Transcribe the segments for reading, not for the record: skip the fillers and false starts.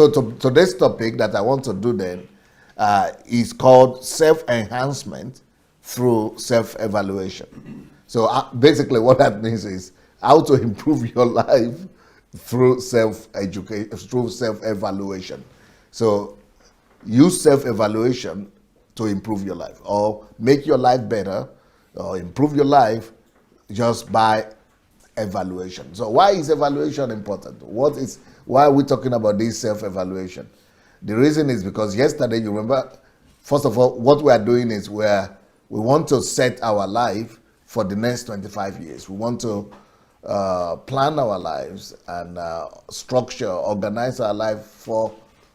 So to this topic that I want to do then is called self-enhancement through self-evaluation. So basically what that means is how to improve your life through self-education, through self-evaluation. So use self-evaluation to improve your life or make your life better or improve your life just by evaluation. So why is evaluation important? Why are we talking about this self-evaluation? The reason is because yesterday, you remember, first of all, what we are doing is we want to set our life for the next 25 years. We want to plan our lives and organize our life for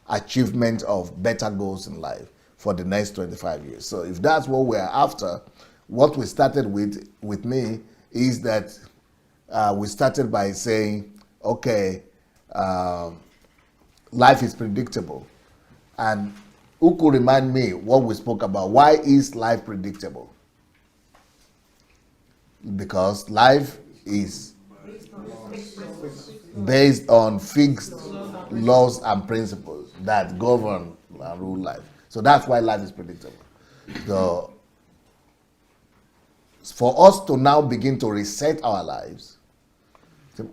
achievement of better goals in life for the next 25 years. So if that's what we're after, what we started with me is that we started by saying, okay, life is predictable. And who could remind me what we spoke about? Why is life predictable? Because life is based on fixed laws and principles that govern and rule life. So that's why life is predictable. So for us to now begin to reset our lives, is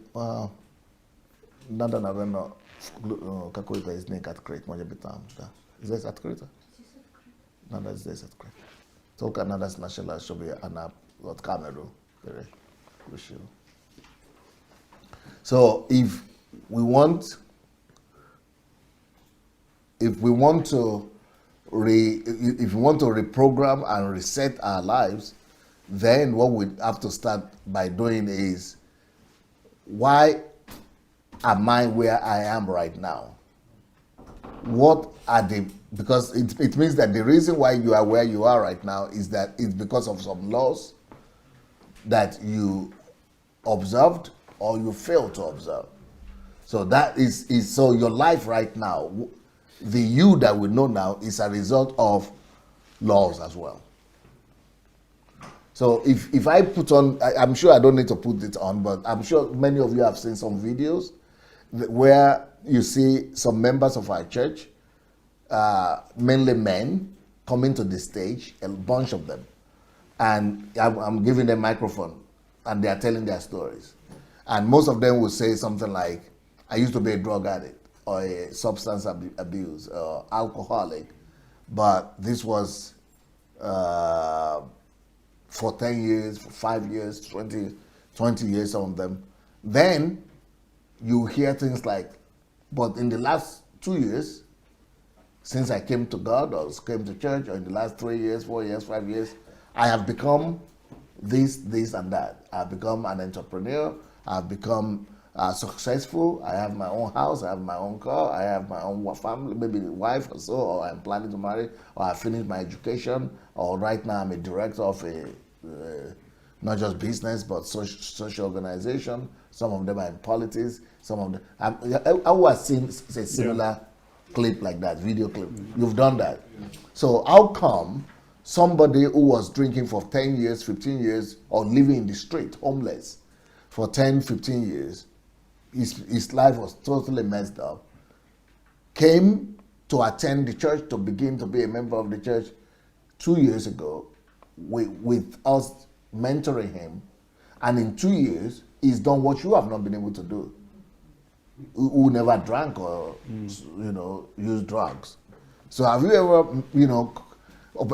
this at Kreta? No, that's this at Kreta. So Canada's national should be an app what Cameroon. So if we want to reprogram and reset our lives, then what we have to start by doing is, why am I where I am right now? Because it means that the reason why you are where you are right now is that it's because of some laws that you observed or you failed to observe. So that is so your life right now, the you that we know now, is a result of laws as well. So if I put on, I'm sure I don't need to put it on, but I'm sure many of you have seen some videos where you see some members of our church, mainly men, coming to the stage, a bunch of them. And I'm giving them microphone and they are telling their stories. And most of them will say something like, I used to be a drug addict or a substance abuse or alcoholic, but this was for 10 years, for 5 years, 20 years, some of them. Then you hear things like, but in the last 2 years, since I came to God or came to church, or in the last 3 years, 4 years, 5 years, I have become this, and that. I've become an entrepreneur. I've become successful. I have my own house. I have my own car. I have my own family, maybe a wife or so, or I'm planning to marry, or I finished my education, or right now I'm a director of a not just business but social organization. Some of them are in politics. Some of them. I was seeing a similar clip like that, video clip. You've done that. So how come somebody who was drinking for 10 years, 15 years, or living in the street, homeless, for 10, 15 years, his life was totally messed up, came to attend the church, to begin to be a member of the church 2 years ago, with us mentoring him, and in 2 years, he's done what you have not been able to do. Who never drank or used drugs. So have you ever,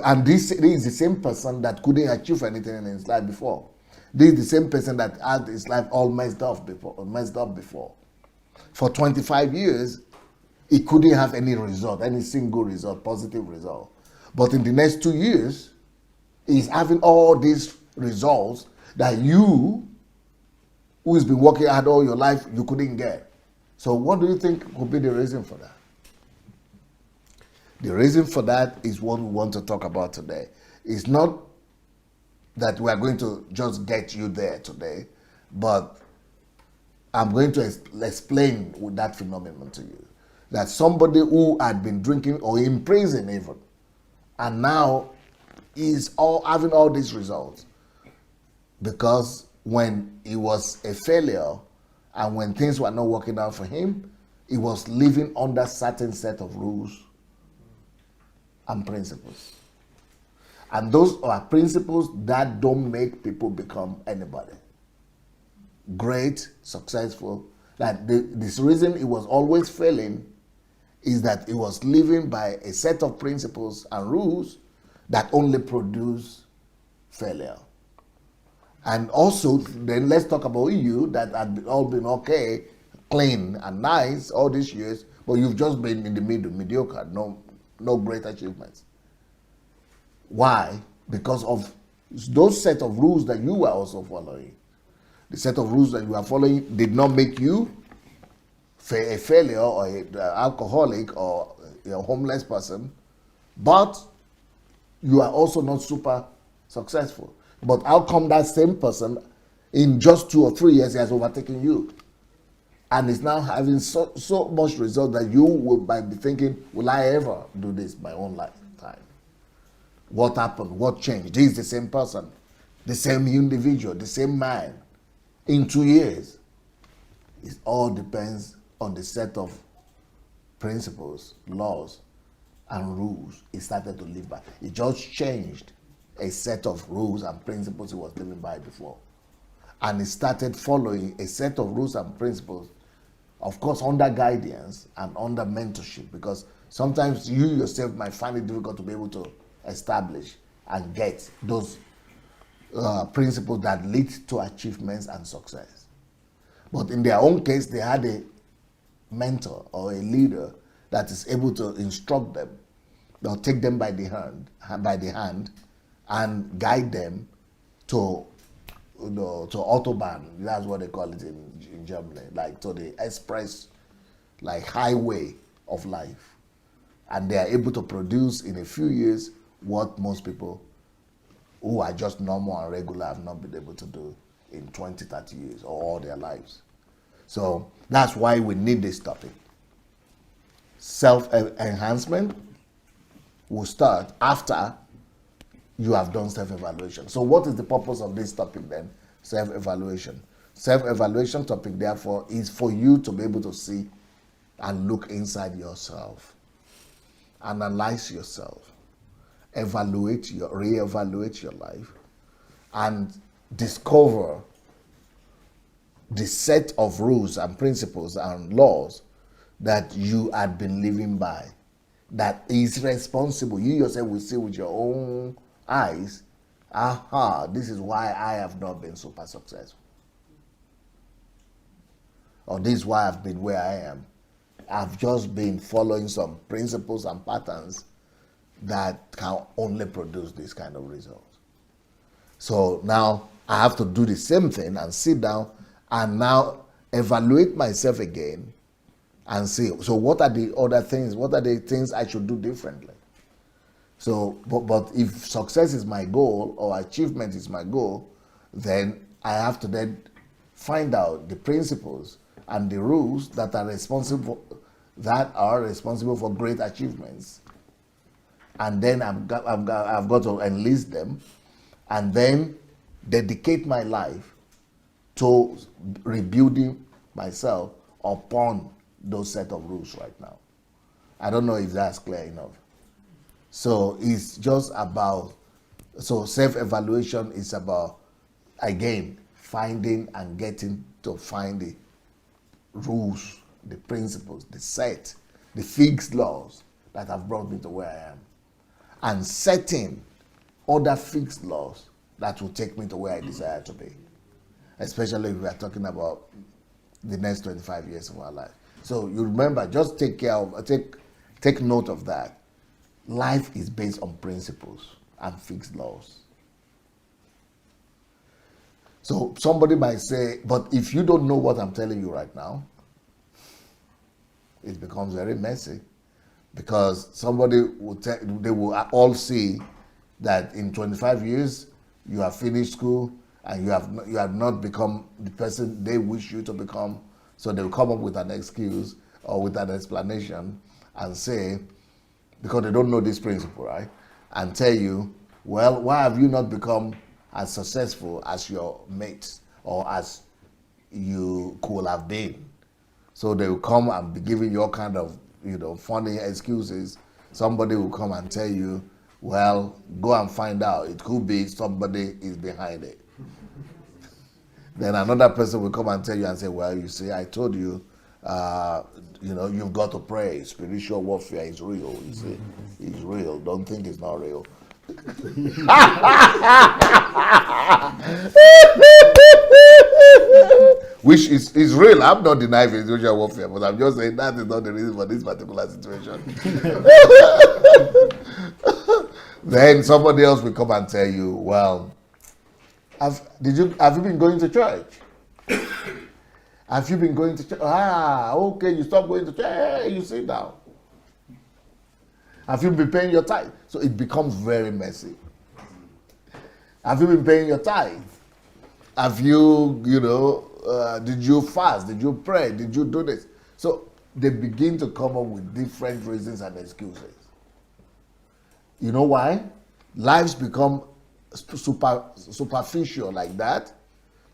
and this is the same person that couldn't achieve anything in his life before. This is the same person that had his life all messed up before. For 25 years, he couldn't have any result, any single result, positive result. But in the next 2 years, he's having all these results that you, who's been working hard all your life, you couldn't get. So what do you think could be the reason for that? The reason for that is what we want to talk about today. It's not that we are going to just get you there today, but I'm going to explain that phenomenon to you. That somebody who had been drinking or in prison even, and now is having all these results, because when he was a failure and when things were not working out for him, It was living under certain set of rules and principles. And those are principles that don't make people become anybody. Great, successful. That this reason it was always failing is that it was living by a set of principles and rules that only produce failure. And also, then let's talk about you that had all been okay, clean and nice all these years, but you've just been in the middle, mediocre, no great achievements. Why? Because of those set of rules that you were also following. The set of rules that you are following did not make you a failure or an alcoholic or a homeless person, but you are also not super successful. But how come that same person in just 2 or 3 years he has overtaken you? And is now having so much result that you might be thinking, will I ever do this my own lifetime? What happened? What changed? This is the same person, the same individual, the same man in 2 years. It all depends on the set of principles, laws, and rules he started to live by. He just changed a set of rules and principles he was living by before. And he started following a set of rules and principles, of course, under guidance and under mentorship, because sometimes you yourself might find it difficult to be able to establish and get those principles that lead to achievements and success. But in their own case, they had a mentor or a leader that is able to instruct them. They'll take them by the hand and guide them to Autobahn. That's what they call it in Germany, like to the express, like highway of life. And they are able to produce in a few years what most people who are just normal and regular have not been able to do in 20, 30 years or all their lives. So that's why we need this topic. Self-enhancement will start after you have done self-evaluation. So what is the purpose of this topic then? Self-evaluation. Self-evaluation topic, therefore, is for you to be able to see and look inside yourself, analyze yourself, reevaluate your life, and discover the set of rules and principles and laws that you had been living by, that is responsible. You yourself will see with your own eyes, this is why I have not been super successful. Or this is why I've been where I am. I've just been following some principles and patterns that can only produce this kind of results. So now I have to do the same thing and sit down and now evaluate myself again and see, so what are the other things, what are the things I should do differently? So, but if success is my goal or achievement is my goal, then I have to then find out the principles and the rules that are responsible for great achievements. And then I've got to enlist them and then dedicate my life to rebuilding myself upon those set of rules right now. I don't know if that's clear enough. So it's just about, so self-evaluation is about, again, finding and getting to find the rules, the principles, the fixed laws that have brought me to where I am, and setting other fixed laws that will take me to where I desire to be, especially if we are talking about the next 25 years of our life. So you remember, just take note of that. Life is based on principles and fixed laws. So somebody might say, but if you don't know what I'm telling you right now, it becomes very messy, because somebody they will all see that in 25 years you have finished school and you have not become the person they wish you to become. So they will come up with an excuse or with an explanation and say, because they don't know this principle, right? And tell you, well, why have you not become as successful as your mates or as you could have been? So they will come and be giving you all kind of, funny excuses. Somebody will come and tell you, well, go and find out. It could be somebody is behind it. Then another person will come and tell you and say, well, you see, I told you, you've got to pray. Spiritual warfare is real. You see, it's real. Don't think it's not real. Which is real. I'm not denying spiritual warfare, but I'm just saying that is not the reason for this particular situation. Then somebody else will come and tell you, well, have you been going to church? Have you been going to church? Okay, you stop going to church. Hey, you sit down. Have you been paying your tithe? So it becomes very messy. Have you been paying your tithe? Have you, did you fast? Did you pray? Did you do this? So they begin to come up with different reasons and excuses. You know why? Lives become superficial like that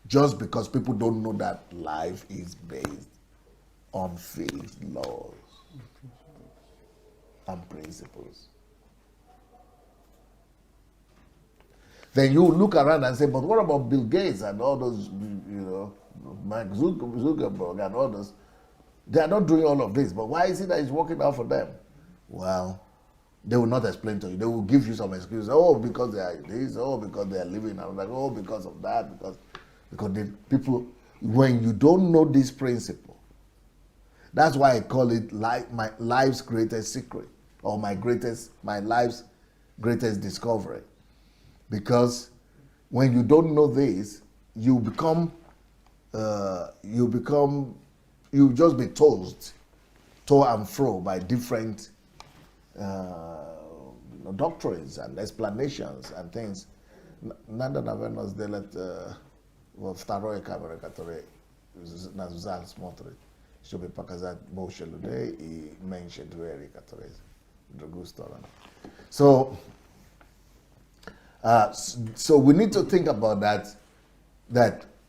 just because people don't know that life is based on faith, laws, and principles. Then you look around and say, but what about Bill Gates and all those, Mark Zuckerberg and all those? They are not doing all of this, but why is it that it's working out for them? Well, they will not explain to you. They will give you some excuses. Oh, because they are this. Oh, because they are living. I'm like, oh, because of that. Because the people, when you don't know this principle, that's why I call it my life's greatest secret, or my life's greatest discovery. Because when you don't know this, you just be tossed to and fro by different doctrines and explanations and things. Nada na venos delet vtaroje kamery, które nazwali смотрит, żeby pokazać больше людей и меньше дверей, которые в другую сторону. So we need to think about that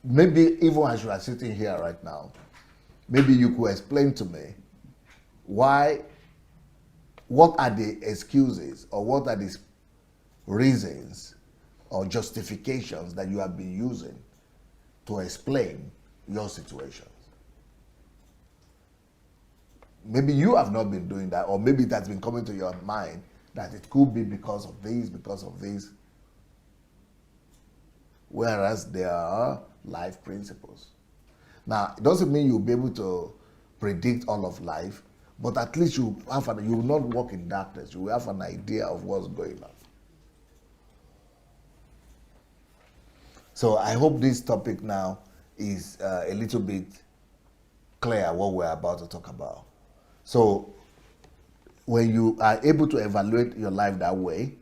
maybe even as you are sitting here right now, maybe you could explain to me what are the excuses or what are the reasons or justifications that you have been using to explain your situations. Maybe you have not been doing that, or maybe that's been coming to your mind that it could be because of this, whereas there are life principles. Now, it doesn't mean you'll be able to predict all of life, but at least you will not walk in darkness. You will have an idea of what's going on. So I hope this topic now is a little bit clear what we're about to talk about. So when you are able to evaluate your life that way,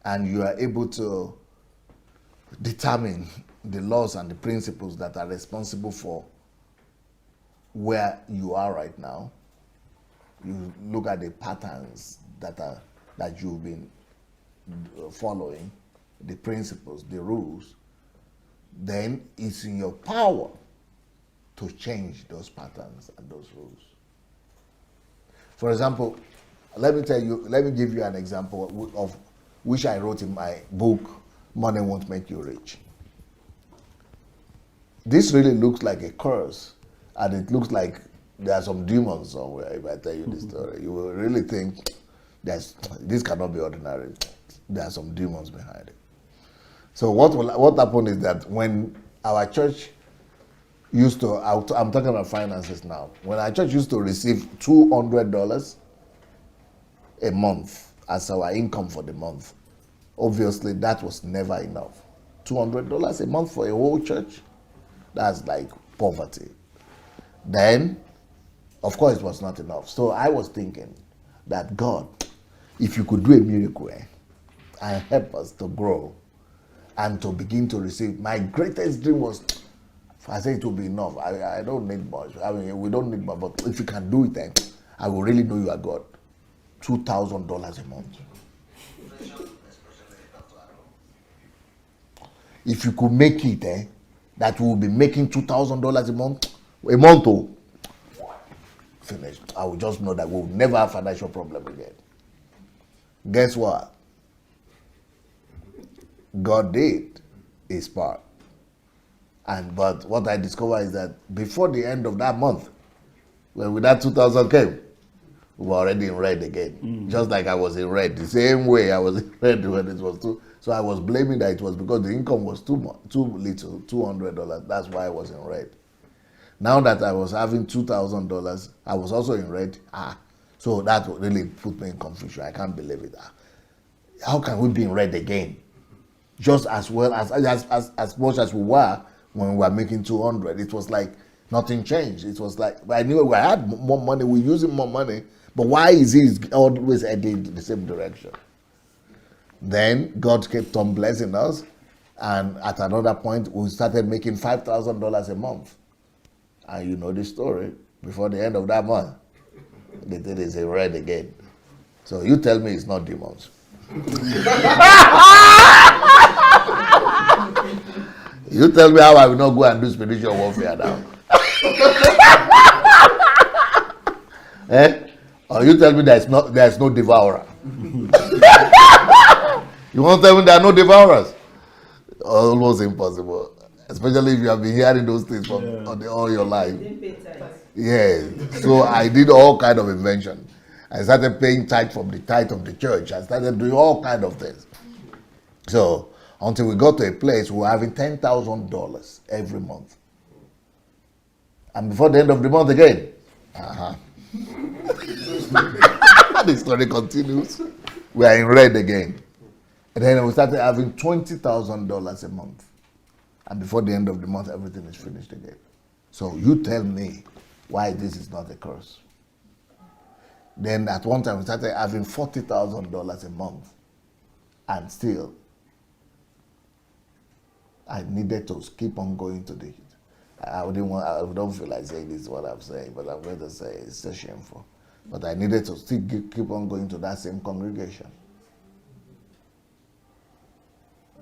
and you are able to determine the laws and the principles that are responsible for where you are right now, you look at the patterns that you've been following, the principles, the rules, then it's in your power to change those patterns and those rules. For example, let me give you an example of which I wrote in my book, Money Won't Make You Rich. This really looks like a curse, and it looks like there are some demons somewhere. If I tell you this story, you will really think this cannot be ordinary. There are some demons behind it. So what happened is that when our church used to, I'm talking about finances now, when our church used to receive $200 a month as our income for the month, obviously that was never enough. $200 a month for a whole church, that's like poverty. Then, of course, it was not enough. So I was thinking that God, if you could do a miracle and help us to grow and to begin to receive. My greatest dream was, I said it will be enough. I don't need much. I mean, we don't need much, but if you can do it, then I will really know you are God. $2,000 a month. If you could make it, that we will be making $2,000 a month. finished. I will just know that we'll never have financial problem again. Guess what? God did his part. But what I discovered is that before the end of that month, when that 2,000 came, we were already in red again. Just like I was in red. The same way I was in red when it was too. So I was blaming that it was because the income was too little, $200. That's why I was in red. Now that I was having $2,000, I was also in red. So that really put me in confusion. I can't believe it. How can we be in red again? Just as well as much as we were when we were making 200. It was like nothing changed. It was like I knew we had more money, we're using more money, but why is he always heading in the same direction? Then God kept on blessing us, and at another point we started making $5,000 a month. And you know the story. Before the end of that month, the thing is in red again. So you tell me it's not demons. You tell me how I will not go and do spiritual warfare now. Or you tell me there's no devourer. You want to tell me there are no devourers? Almost impossible. Especially if you have been hearing those things from all your life. Yeah. So I did all kind of invention. I started paying tithe from the tithe of the church. I started doing all kind of things. So until we got to a place we were having $10,000 every month. And before the end of the month again. The story continues. We are in red again. And then we started having $20,000 a month. And before the end of the month, everything is finished again. So you tell me why this is not a curse. Then at one time we started having $40,000 a month. And still, I needed to keep on going to the. I don't feel like saying this is what I'm saying, but I'm going to say it's so shameful. But I needed to still keep on going to that same congregation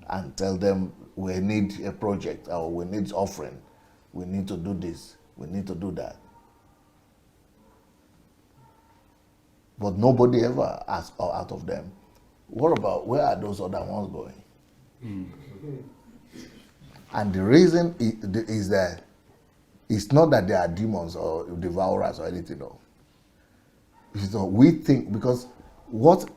and tell them we need a project or we need offering. We need to do this. We need to do that. But nobody ever asked out of them, what about, where are those other ones going? And the reason is that it's not that they are demons or devourers or anything. No. So we think, because what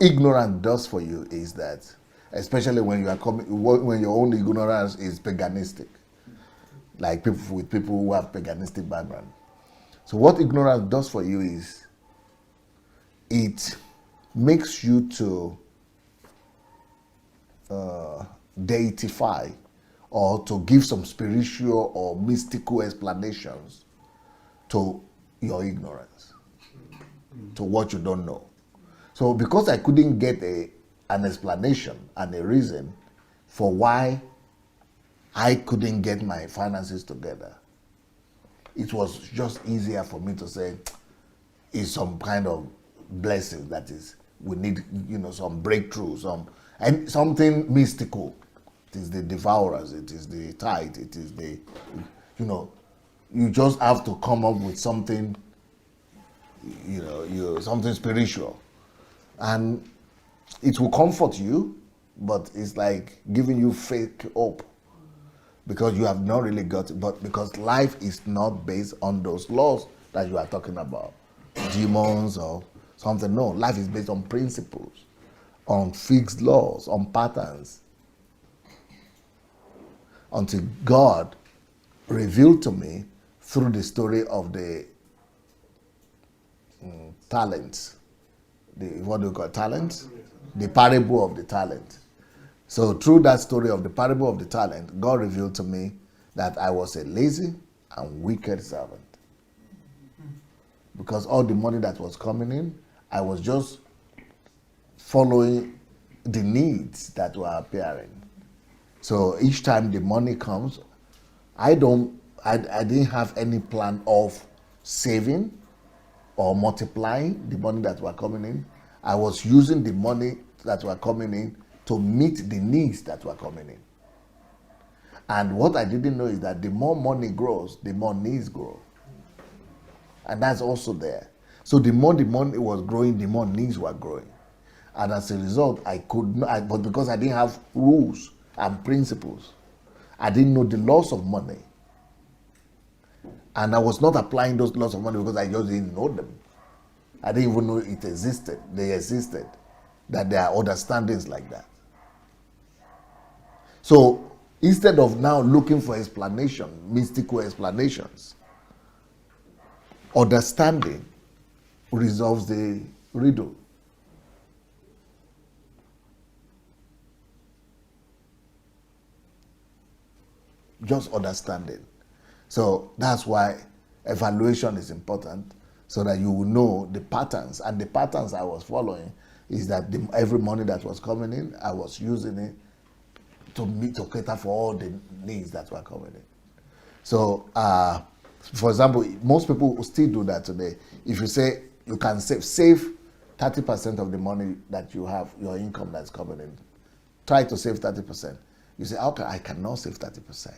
ignorance does for you is that, especially when you are when your own ignorance is paganistic, like people who have paganistic background. So what ignorance does for you is it makes you to deify or to give some spiritual or mystical explanations to your ignorance, to what you don't know. So because I couldn't get an explanation and a reason for why I couldn't get my finances together, it was just easier for me to say it's some kind of blessing that is, we need, some breakthrough, something mystical. It is the devourers, it is the tithe, it is the, you just have to come up with something, something spiritual. And it will comfort you, but it's like giving you fake hope because you have not really got it. But because life is not based on those laws that you are talking about, demons or something. No, life is based on principles, on fixed laws, on patterns. Until God revealed to me through the story of the talents. What do you call talents? The parable of the talent. So through that story of the parable of the talent, God revealed to me that I was a lazy and wicked servant. Because all the money that was coming in, I was just following the needs that were appearing. So each time the money comes, I didn't have any plan of saving or multiplying the money that were coming in. I was using the money that were coming in to meet the needs that were coming in. And what I didn't know is that the more money grows, the more needs grow. And that's also there. So the more the money was growing, the more needs were growing. And as a result, I could not, but because I didn't have rules and principles, I didn't know the laws of money. And I was not applying those laws of money because I just didn't know them. I didn't even know it existed. They existed. That there are understandings like that. So instead of now looking for explanation, mystical explanations, understanding resolves the riddle. Just understanding. So that's why evaluation is important, so that you will know the patterns. And the patterns I was following is that every money that was coming in, I was using it to cater for all the needs that were coming in. So, for example, most people still do that today. If you say you can save 30% of the money that you have, your income that's coming in, try to save 30%. You say, okay, I cannot save 30%.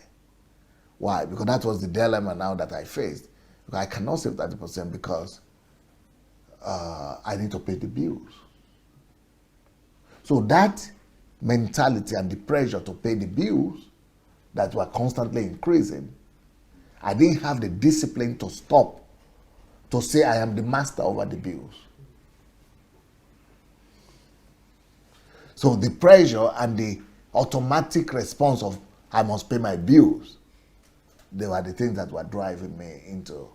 Why? Because that was the dilemma now that I faced. I cannot save 30% because I need to pay the bills. So that mentality and the pressure to pay the bills that were constantly increasing, I didn't have the discipline to stop, to say I am the master over the bills. So the pressure and the automatic response of I must pay my bills, they were the things that were driving me into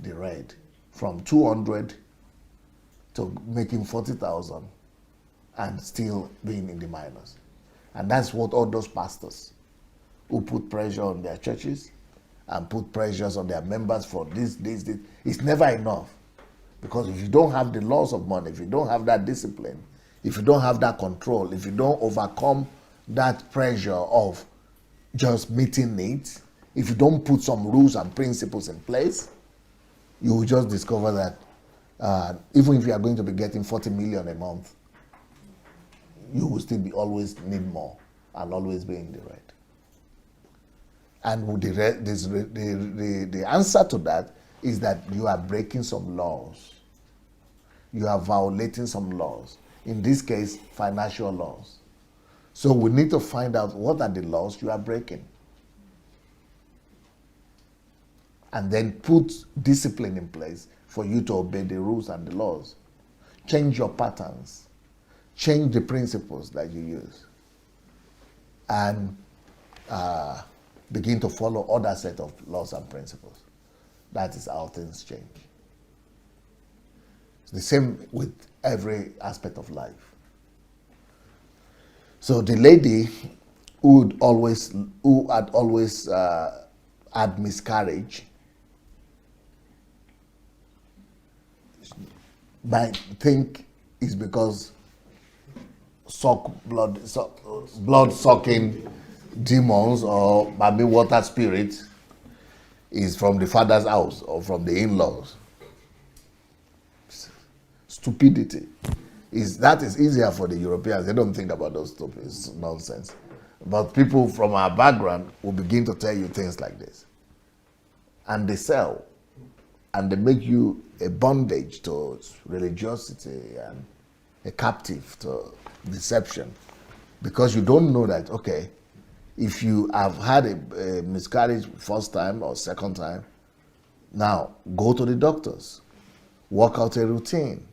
the red, from 200 to making 40,000 and still being in the minus. And that's what all those pastors who put pressure on their churches and put pressures on their members for this, it's never enough. Because if you don't have the laws of money, if you don't have that discipline, if you don't have that control, if you don't overcome that pressure of just meeting needs, if you don't put some rules and principles in place, you will just discover that even if you are going to be getting 40 million a month, you will still be always need more and always be in the red. And the answer to that is that you are breaking some laws. You are violating some laws. In this case, financial laws. So we need to find out what are the laws you are breaking. And then put discipline in place for you to obey the rules and the laws. Change your patterns. Change the principles that you use. And begin to follow other set of laws and principles. That is how things change. It's the same with every aspect of life. So the lady who had always had miscarriage might think it's because blood sucking demons or maybe water spirits is from the father's house or from the in-laws. Stupidity. That is easier for the Europeans. They don't think about those stupid nonsense. But people from our background will begin to tell you things like this. And they sell. And they make you a bondage to religiosity and a captive to deception. Because you don't know that, okay, if you have had a miscarriage first time or second time, now go to the doctors. Work out a routine.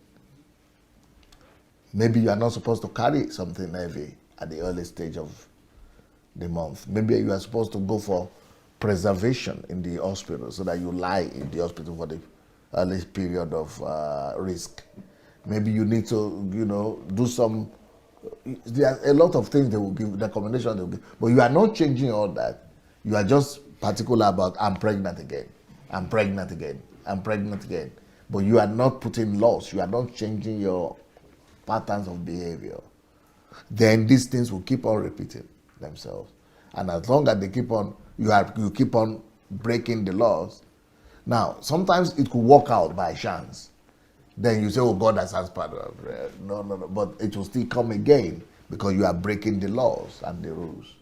Maybe you are not supposed to carry something heavy at the early stage of the month. Maybe you are supposed to go for preservation in the hospital so that you lie in the hospital for the early period of risk. Maybe you need to, do some. There are a lot of things they will give, recommendations they will give, but you are not changing all that. You are just particular about I'm pregnant again, I'm pregnant again, I'm pregnant again. But you are not putting laws. You are not changing your patterns of behavior. Then these things will keep on repeating themselves. And as long as they keep on, you keep on breaking the laws. Now, sometimes it could work out by chance. Then you say, oh, God has answered prayer. No. But it will still come again because you are breaking the laws and the rules.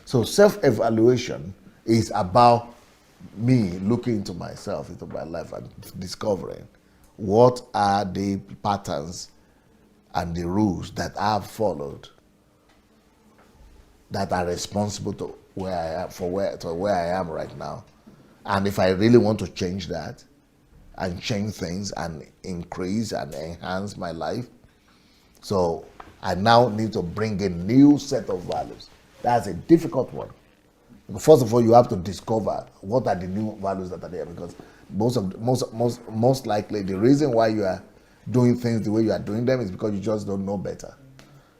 So self-evaluation is about me looking into myself, into my life, and discovering what are the patterns and the rules that I've followed that are responsible to where I am, where I am right now. And if I really want to change that and change things and increase and enhance my life, so I now need to bring a new set of values. That's a difficult one. First of all, you have to discover what are the new values that are there, because most likely the reason why you are doing things the way you are doing them is because you just don't know better.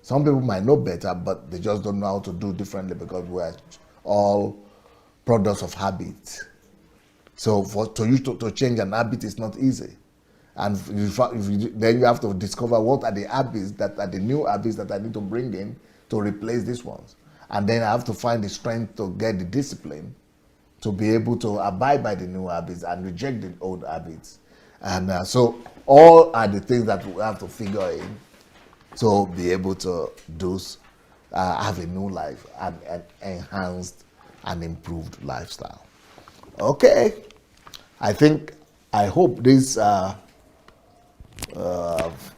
Some people might know better, but they just don't know how to do differently because we are all products of habit. So for you to change an habit is not easy. And then you have to discover what are the habits that are the new habits that I need to bring in to replace these ones. And then I have to find the strength to get the discipline to be able to abide by the new habits and reject the old habits. And so all are the things that we have to figure in to be able to have a new life and an enhanced and improved lifestyle. Okay, I hope this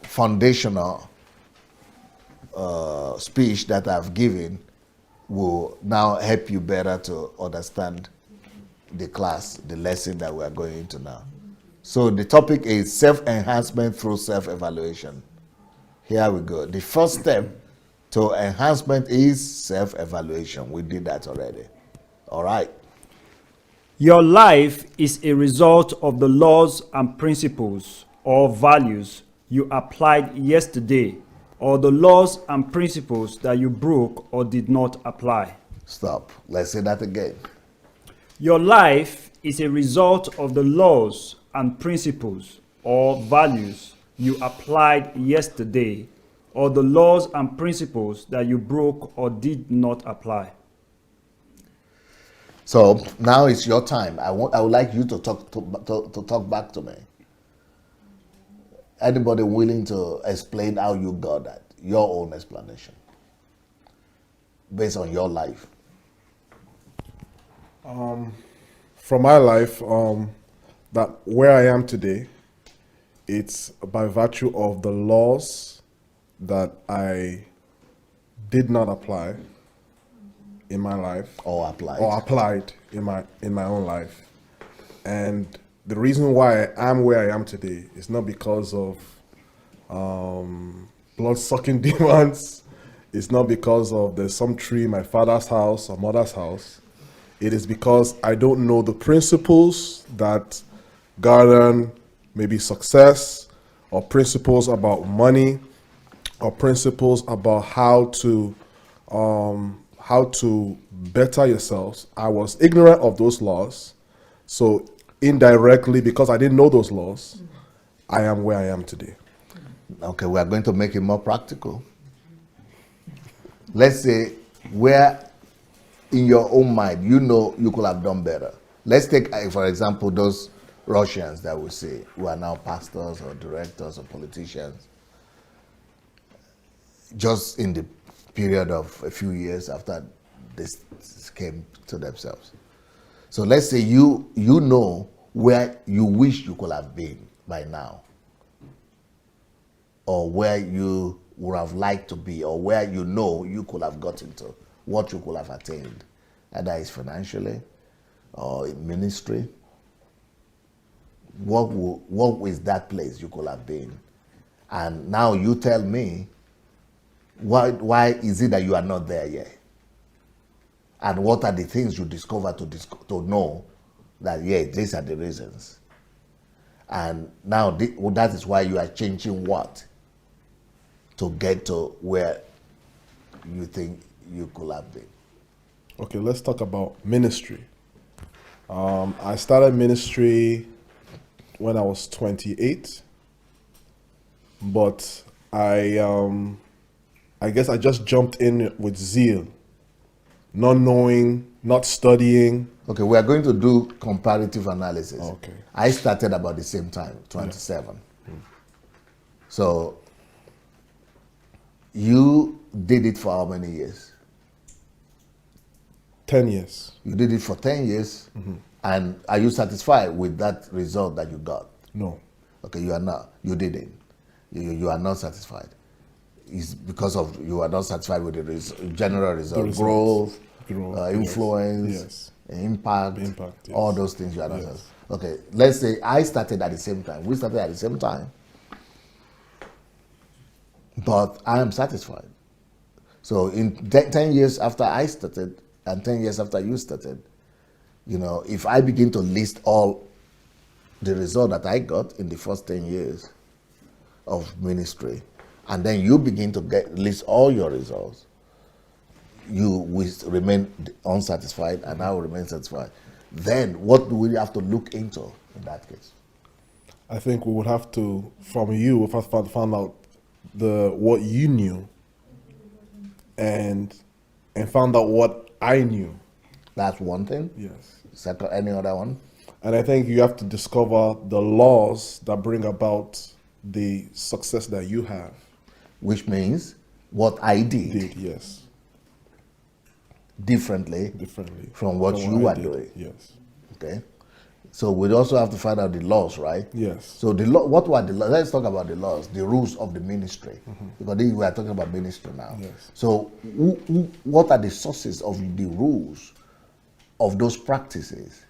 foundational speech that I've given will now help you better to understand the class, the lesson that we are going into now. So the topic is self-enhancement through self-evaluation. Here we go. The first step to enhancement is self-evaluation. We did that already. All right. Your life is a result of the laws and principles or values you applied yesterday, or the laws and principles that you broke or did not apply. Stop. Let's say that again. Your life is a result of the laws and principles or values you applied yesterday, or the laws and principles that you broke or did not apply. So now it's your time. I would like you to talk back to me. Anybody willing to explain how you got that? Your own explanation based on your life. From my life, that where I am today, it's by virtue of the laws that I did not apply in my life, Or applied in my own life. And the reason why I am where I am today is not because of blood-sucking demons. It's not because of there's some tree in my father's house or mother's house. It is because I don't know the principles that govern maybe success, or principles about money, or principles about how to better yourselves. I was ignorant of those laws. So indirectly, because I didn't know those laws, I am where I am today. Okay, we are going to make it more practical. Let's say where in your own mind, you know you could have done better. Let's take, for example, those Russians that we see who are now pastors or directors or politicians. Just in the period of a few years after this came to themselves. So let's say you know where you wish you could have been by now, or where you would have liked to be, or where you know you could have gotten to, what you could have attained, either it's financially or in ministry. What was that place you could have been? And now you tell me, why is it that you are not there yet? And what are the things you discover to know that, yeah, these are the reasons? And now that is why you are changing what? To get to where you think you could have been. Okay, let's talk about ministry. I started ministry when I was 28, but I guess I just jumped in with zeal, not knowing, not studying. Okay, we are going to do comparative analysis. Okay. I started about the same time, 27. Yeah. So you did it for how many years? 10 years. You did it for 10 years, and are you satisfied with that result that you got? No. Okay, you are not. You didn't. You are not satisfied. It's because of you are not satisfied with the general result, results. growth, Yes. influence, impact, Impact, all yes. those things you are not Yes. satisfied. Okay, let's say I started at the same time. We started at the same time, but I am satisfied. So in 10 years after I started and 10 years after you started, if I begin to list all the result that I got in the first 10 years of ministry, and then you begin to list all your results, you will remain unsatisfied and I will remain satisfied. Then what do we have to look into in that case? I think we would have to, from you, we have to find out what you knew and found out what I knew. That's one thing. Yes. Second, any other one? And I think you have to discover the laws that bring about the success that you have. Which means what I did Yes. differently from what you I are did. doing. Yes. Okay. So we also have to find out the laws, right? Yes. So what were the laws? Let's talk about the laws, the rules of the ministry, because we are talking about ministry now. Yes. So what are the sources of the rules of those practices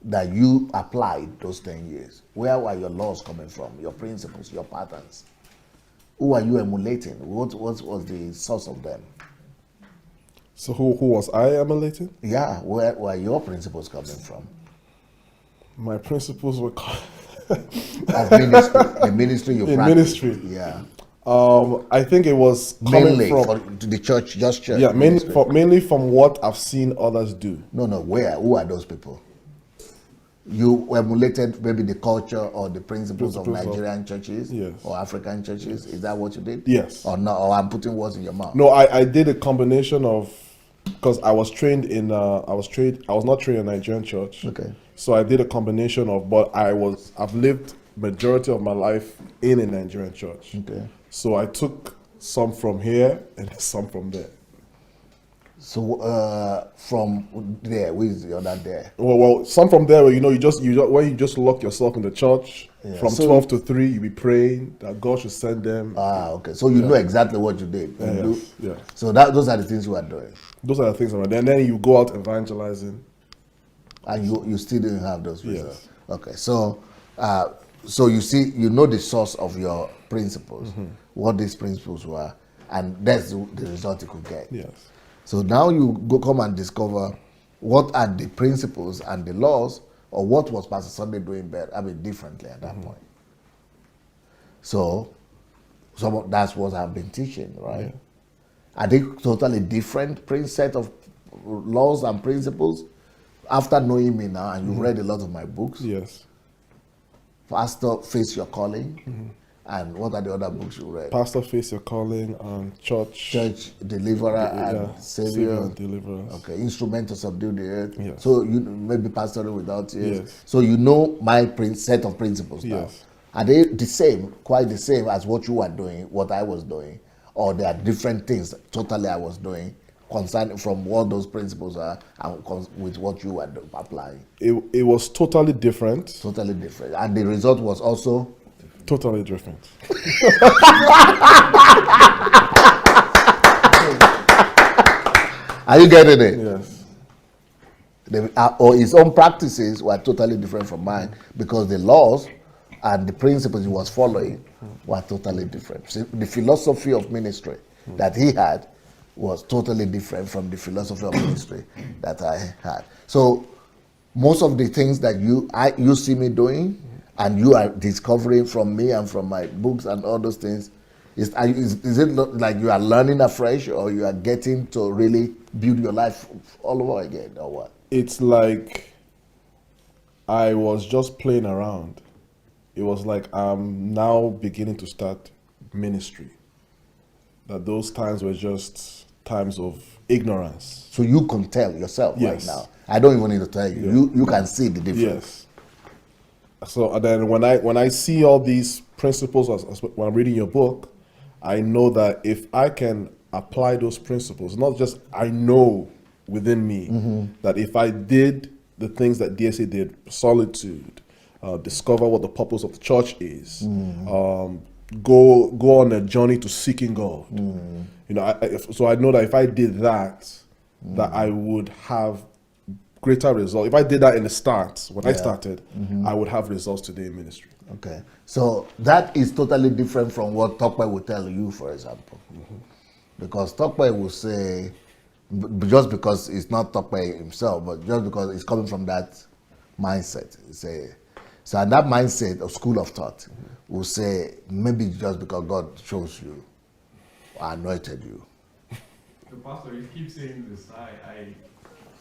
that you applied those 10 years? Where were your laws coming from? Your principles, your patterns? Who are you emulating? What was the source of them? So who was I emulating? Yeah, where were your principles coming from? My principles were Of ministry, the ministry you in practice. ministry. Yeah. I think it was coming Mainly from for the church, just church. yeah, ministry. mainly from what I've seen others do. No, where? Who are those people? You emulated maybe the culture or the principles of Nigerian churches Yes. or African churches. Is that what you did? Yes. Or no? Or I'm putting words in your mouth. No, I did a combination of, because I was trained in I was not trained in a Nigerian church. Okay. So I did a combination of, but I've lived majority of my life in a Nigerian church. Okay. So I took some from here and some from there. So from there, where is the other there? Well, some from there where you just when you just lock yourself in the church from So- 12 to 3, you be praying that God should send them. Okay. So you know exactly what you did. You do? Yes. So those are the things you are doing, Those are the things around there. And then you go out evangelizing. and you still didn't have those Yes. results. Okay. So you see, you know the source of your principles, what these principles were, and that's the result you could get. Yes. So now you come and discover what are the principles and the laws, or what was Pastor Sunday doing better, differently at that point. So that's what I've been teaching, right? Are they totally different set of laws and principles? After knowing me now, and you've read a lot of my books, Yes. Pastor, Face Your Calling, and what are the other books you read? Pastor, Face Your Calling, and Church. Church, Deliverer, and Savior. and Deliverance. Okay, instrument to subdue the earth. Yes. So you maybe pastoring without tears. Yes. So you know my set of principles now. Yes. Are they the same, quite the same as what you are doing, what I was doing, or there are different things totally I was doing, concerning from what those principles are and with what you are applying? It was totally different. Totally different, and the result was also Totally different. Are you getting it? Yes. Or his own practices were totally different from mine, because the laws and the principles he was following were totally different. See, the philosophy of ministry that he had was totally different from the philosophy of ministry that I had. So most of the things that you see me doing and you are discovering from me and from my books and all those things, is it like you are learning afresh, or you are getting to really build your life all over again, or what? It's like I was just playing around. It was like I'm now beginning to start ministry. That those times were just times of ignorance. So you can tell yourself Yes. right now. I don't even need to tell you. You can see the difference. Yes. So then when I see all these principles when I'm reading your book, I know that if I can apply those principles. Not just I know within me that if I did the things that DSA did, solitude, discover what the purpose of the church is, go on a journey to seeking God. You know, so I know that if I did that, that I would have greater results. If I did that in the start, when I started, I would have results today in ministry. Okay, so that is totally different from what Tokwe will tell you, for example. Because Tokwe will say, just because it's not Tokwe himself, but just because it's coming from that mindset. So and that mindset or school of thought will say, maybe just because God chose you or anointed you. So Pastor, you keep saying this.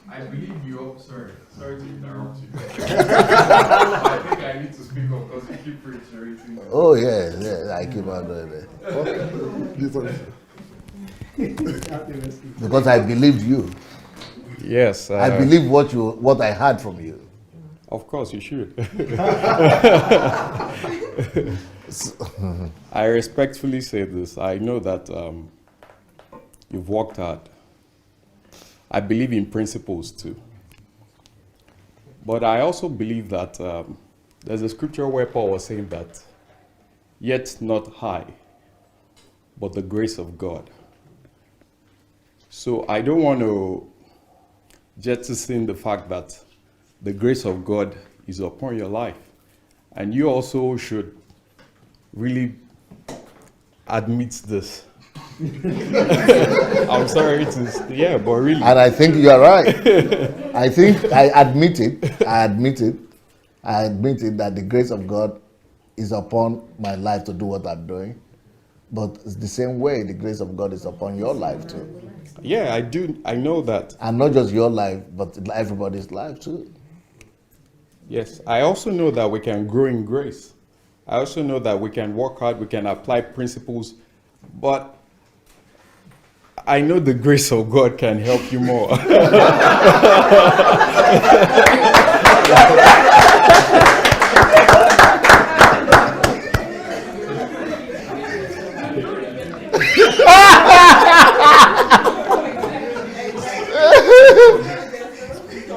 I believe you. Sorry to interrupt you. I think I need to speak up because you keep reiterating. Oh yeah, I keep on doing it. Because I believed you. Yes. I believe what I heard from you. Of course, you should. I respectfully say this. I know that you've worked hard. I believe in principles too. But I also believe that there's a scripture where Paul was saying that, yet not I, but the grace of God. So I don't want to jettison the fact that the grace of God is upon your life. And you also should really admit this. I'm sorry but really. And I think you're right. I think I admit it that the grace of God is upon my life to do what I'm doing. But it's the same way the grace of God is upon your life too. Yeah, I do. I know that. And not just your life, but everybody's life too. Yes, I also know that we can grow in grace. I also know that we can work hard, we can apply principles, but I know the grace of God can help you more.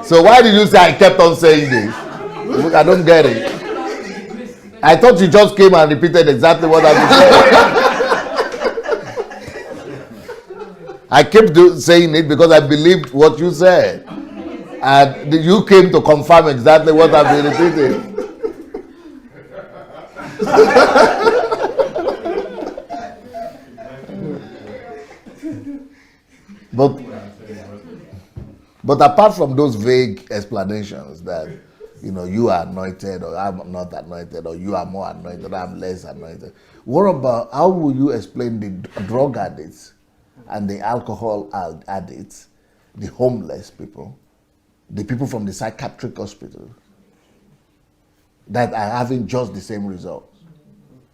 So why did you say I kept on saying this? I don't get it. I thought you just came and repeated exactly what I said. I kept saying it because I believed what you said. And you came to confirm exactly what I've been repeating. But apart from those vague explanations that, you are anointed or I'm not anointed or you are more anointed or I'm less anointed, what about, how will you explain the drug addicts and the alcohol addicts, the homeless people, the people from the psychiatric hospital that are having just the same results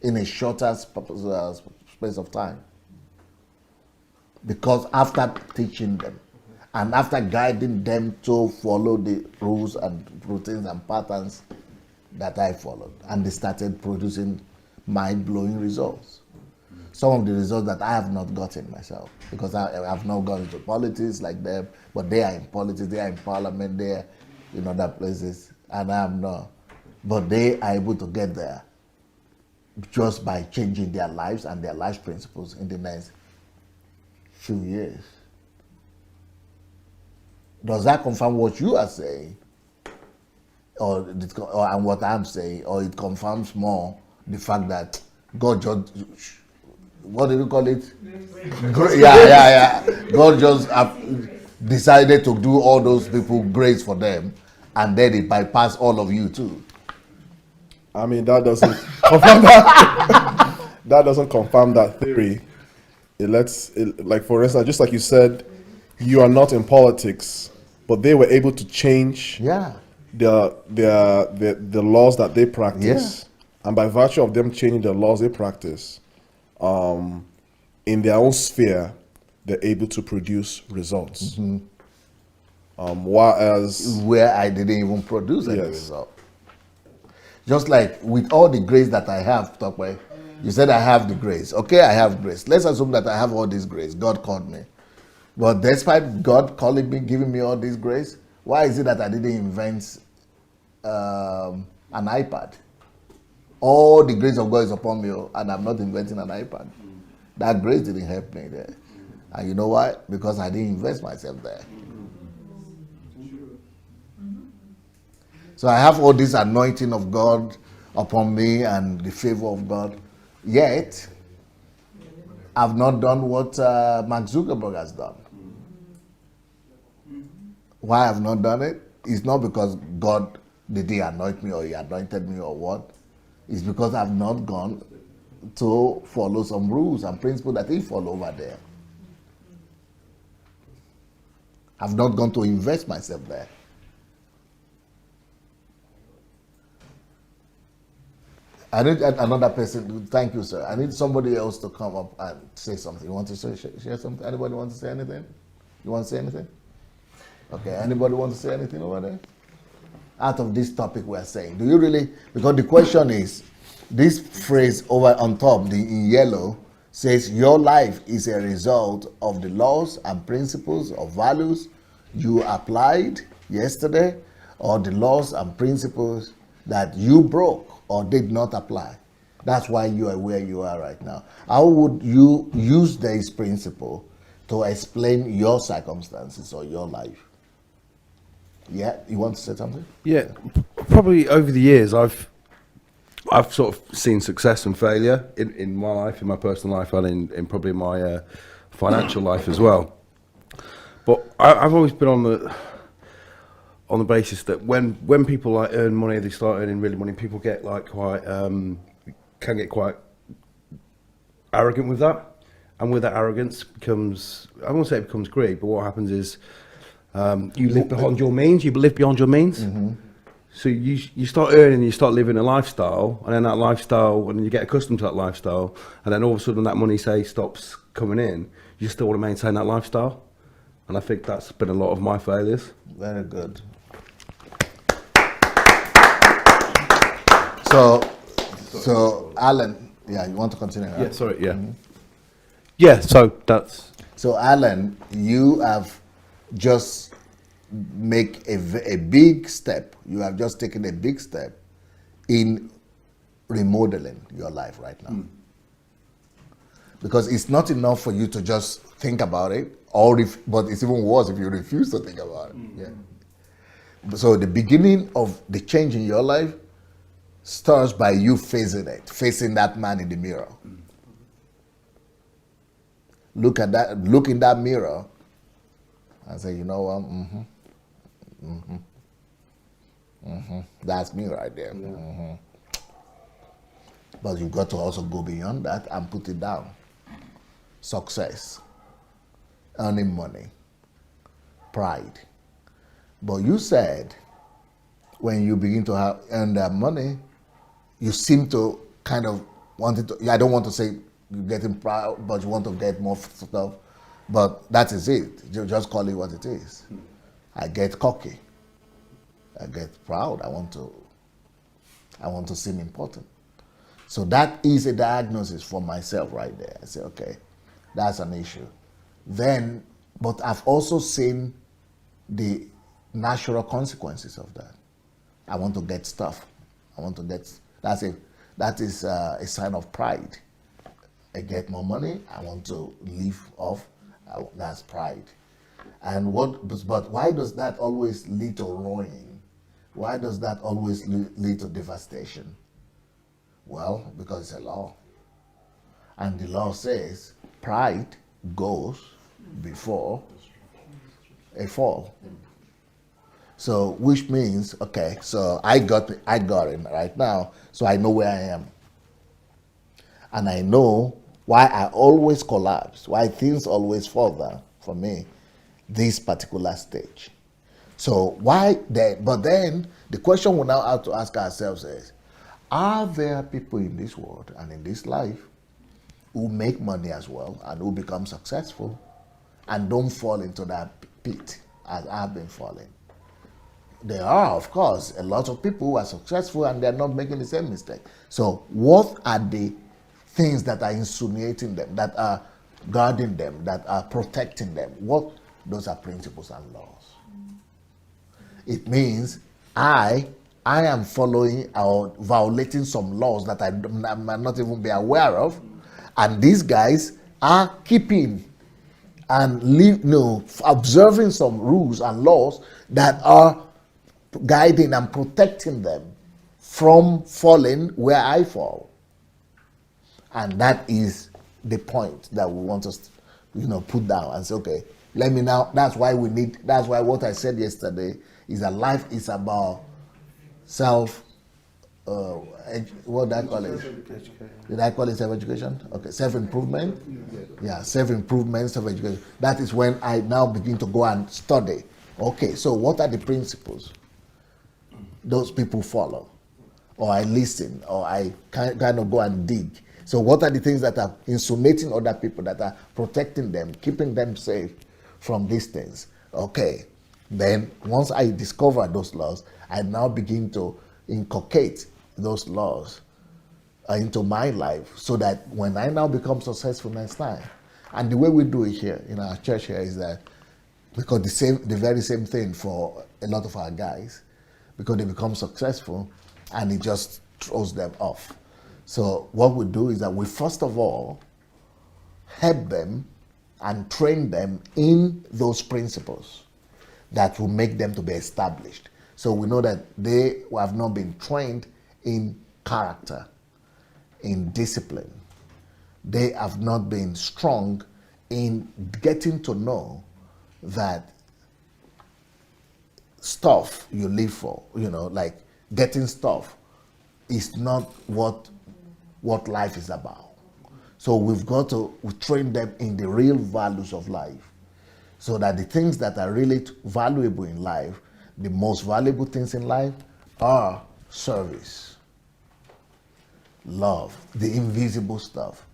in a shorter space of time? Because after teaching them, and after guiding them to follow the rules and routines and patterns that I followed, and they started producing mind-blowing results. Some of the results that I have not gotten myself, because I have not gone into politics like them, but they are in politics, they are in parliament, they are in other places, and I am not. But they are able to get there just by changing their lives and their life principles in the next few years. Does that confirm what you are saying, and what I'm saying, or it confirms more the fact that God just, what did you call it? Yeah. God just decided to do all those people grace for them, and then it bypassed all of you too. I mean, that doesn't confirm that. That doesn't confirm that theory. Like for instance, just like you said, you are not in politics, but they were able to change the laws that they practice, and by virtue of them changing the laws they practice, in their own sphere, they're able to produce results. Where I didn't even produce any result. Just like with all the grace that I have, Tokwe, You said I have the grace. Okay, I have grace. Let's assume that I have all this grace. God called me. But despite God calling me, giving me all this grace, why is it that I didn't invent an iPad? All the grace of God is upon me, and I'm not inventing an iPad. That grace didn't help me there. And you know why? Because I didn't invest myself there. So I have all this anointing of God upon me and the favor of God. Yet, I've not done what Mark Zuckerberg has done. Why I've not done it? It's not because God didn't anoint me or he anointed me or what. It's because I've not gone to follow some rules and principles that he followed over there. I've not gone to invest myself there. I need another person. Thank you, sir. I need somebody else to come up and say something. You want to share something? Anybody want to say anything? You want to say anything? Okay. Anybody want to say anything over there? Out of this topic we are saying, do you really? Because the question is, this phrase over on top, in yellow, says your life is a result of the laws and principles or values you applied yesterday, or the laws and principles that you broke or did not apply. That's why you are where you are right now. How would you use this principle to explain your circumstances or your life? Yeah, you want to say something? Yeah, probably over the years, I've sort of seen success and failure in my life, in my personal life, and in probably my financial life as well. But I've always been on the basis that when people like earn money, they start earning really money. People get like quite can get quite arrogant with that, and with that arrogance becomes, I won't say it becomes greed, but what happens is you live beyond your means. You live beyond your means. Mm-hmm. So you start earning, you start living a lifestyle, and then that lifestyle, and you get accustomed to that lifestyle, and then all of a sudden that money, say, stops coming in. You still want to maintain that lifestyle, and I think that's been a lot of my failures. Very good. So Alan, yeah, you want to continue? Right? Yeah, sorry, yeah. Mm-hmm. Yeah, so that's... So Alan, you have just make a big step. You have just taken a big step in remodeling your life right now. Because it's not enough for you to just think about it, but it's even worse if you refuse to think about it. Yeah. So the beginning of the change in your life starts by you facing that man in the mirror. Look in that mirror and say, you know what, that's me right there. Yeah. But you've got to also go beyond that and put it down. Success, earning money, pride. But you said when you begin to earn that money, you seem to kind of want it to, I don't want to say you're getting proud, but you want to get more stuff. But that is it. You just call it what it is. I get cocky. I get proud. I want to seem important. So that is a diagnosis for myself right there. I say, okay, that's an issue. Then, but I've also seen the natural consequences of that. I want to get stuff. That is a sign of pride. I get more money. I want to live off. That's pride. And but why does that always lead to ruin? Why does that always lead to devastation? Well, because it's a law. And the law says pride goes before a fall. So, which means, okay, so I got it right now, so I know where I am. And I know why I always collapse, why things always fall down for me, this particular stage. So but then the question we now have to ask ourselves is, are there people in this world and in this life who make money as well and who become successful and don't fall into that pit as I've been falling? There are, of course, a lot of people who are successful and they're not making the same mistake. So what are the things that are insinuating them, that are guarding them, that are protecting them. What? Those are principles and laws. It means I am following or violating some laws that I might not even be aware of, and these guys are keeping and observing some rules and laws that are guiding and protecting them from falling where I fall. And that is the point that we want us to, put down and say, okay, let me now. That's why what I said yesterday is that life is about what did I call it? Did I call it self-education? Okay, self-improvement? Yeah, self-improvement, self-education. That is when I now begin to go and study. Okay, so what are the principles those people follow? Or I listen, or I kind of go and dig. So what are the things that are insulating other people, that are protecting them, keeping them safe from these things? Okay, then once I discover those laws, I now begin to inculcate those laws into my life, so that when I now become successful next time, and the way we do it here in our church here is that, because the very same thing for a lot of our guys, because they become successful and it just throws them off. So what we do is that we first of all help them and train them in those principles that will make them to be established. So we know that they have not been trained in character, in discipline. They have not been strong in getting to know that stuff you live for, like getting stuff is not what life is about. So we've got to train them in the real values of life, so that the things that are really valuable in life, the most valuable things in life, are service, love, the invisible stuff,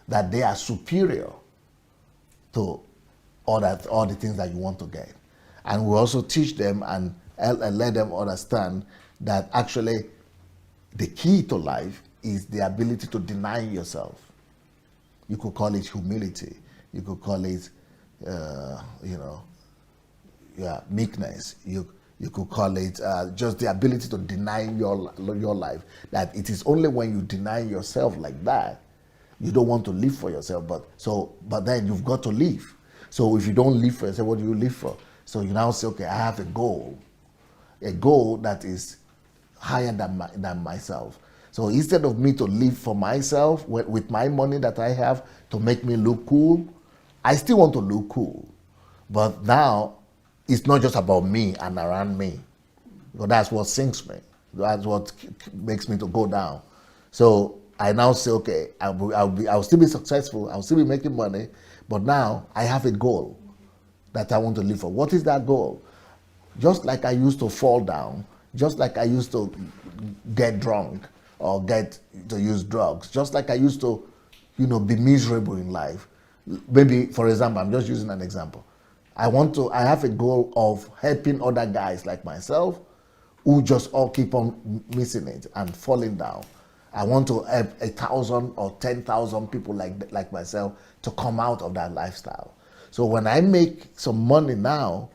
that they are superior to all the things that you want to get. And we also teach them and let them understand that actually the key to life is the ability to deny yourself. You could call it humility. You could call it, meekness. You could call it just the ability to deny your life. That it is only when you deny yourself like that, you don't want to live for yourself. But then you've got to live. So if you don't live for yourself, what do you live for? So you now say, okay, I have a goal that is higher than myself. So instead of me to live for myself with my money that I have to make me look cool, I still want to look cool. But now it's not just about me and around me. Because that's what sinks me. That's what makes me to go down. So I now say, okay, I'll still be successful. I'll still be making money. But now I have a goal that I want to live for. What is that goal? Just like I used to fall down, just like I used to get drunk or get to use drugs, just like I used to, be miserable in life. Maybe, for example, I'm just using an example. I have a goal of helping other guys like myself who just all keep on missing it and falling down. I want to help 1,000 or 10,000 people like myself to come out of that lifestyle. So when I make some money now,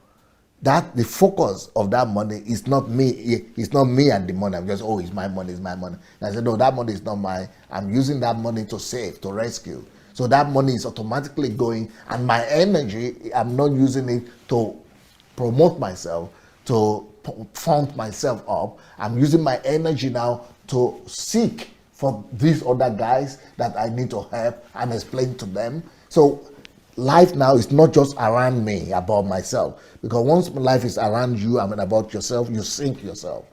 that the focus of that money is not me. It's not me and the money. I'm just, it's my money, it's my money. And I said, no, that money is not mine. I'm using that money to save, to rescue. So that money is automatically going, and my energy, I'm not using it to promote myself, to fund myself up. I'm using my energy now to seek for these other guys that I need to help and explain to them. So life now is not just around me, about myself. Because once life is around you, about yourself, you sink yourself.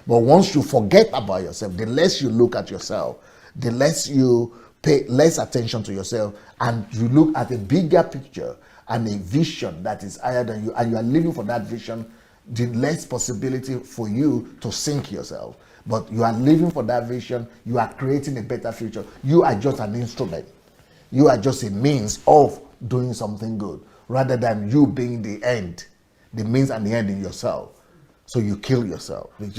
But once you forget about yourself, the less you look at yourself, the less you pay less attention to yourself, and you look at a bigger picture and a vision that is higher than you, and you are living for that vision, the less possibility for you to sink yourself. But you are living for that vision, you are creating a better future. You are just an instrument. You are just a means of doing something good, rather than you being the end, the means and the end in yourself. So you kill yourself. You're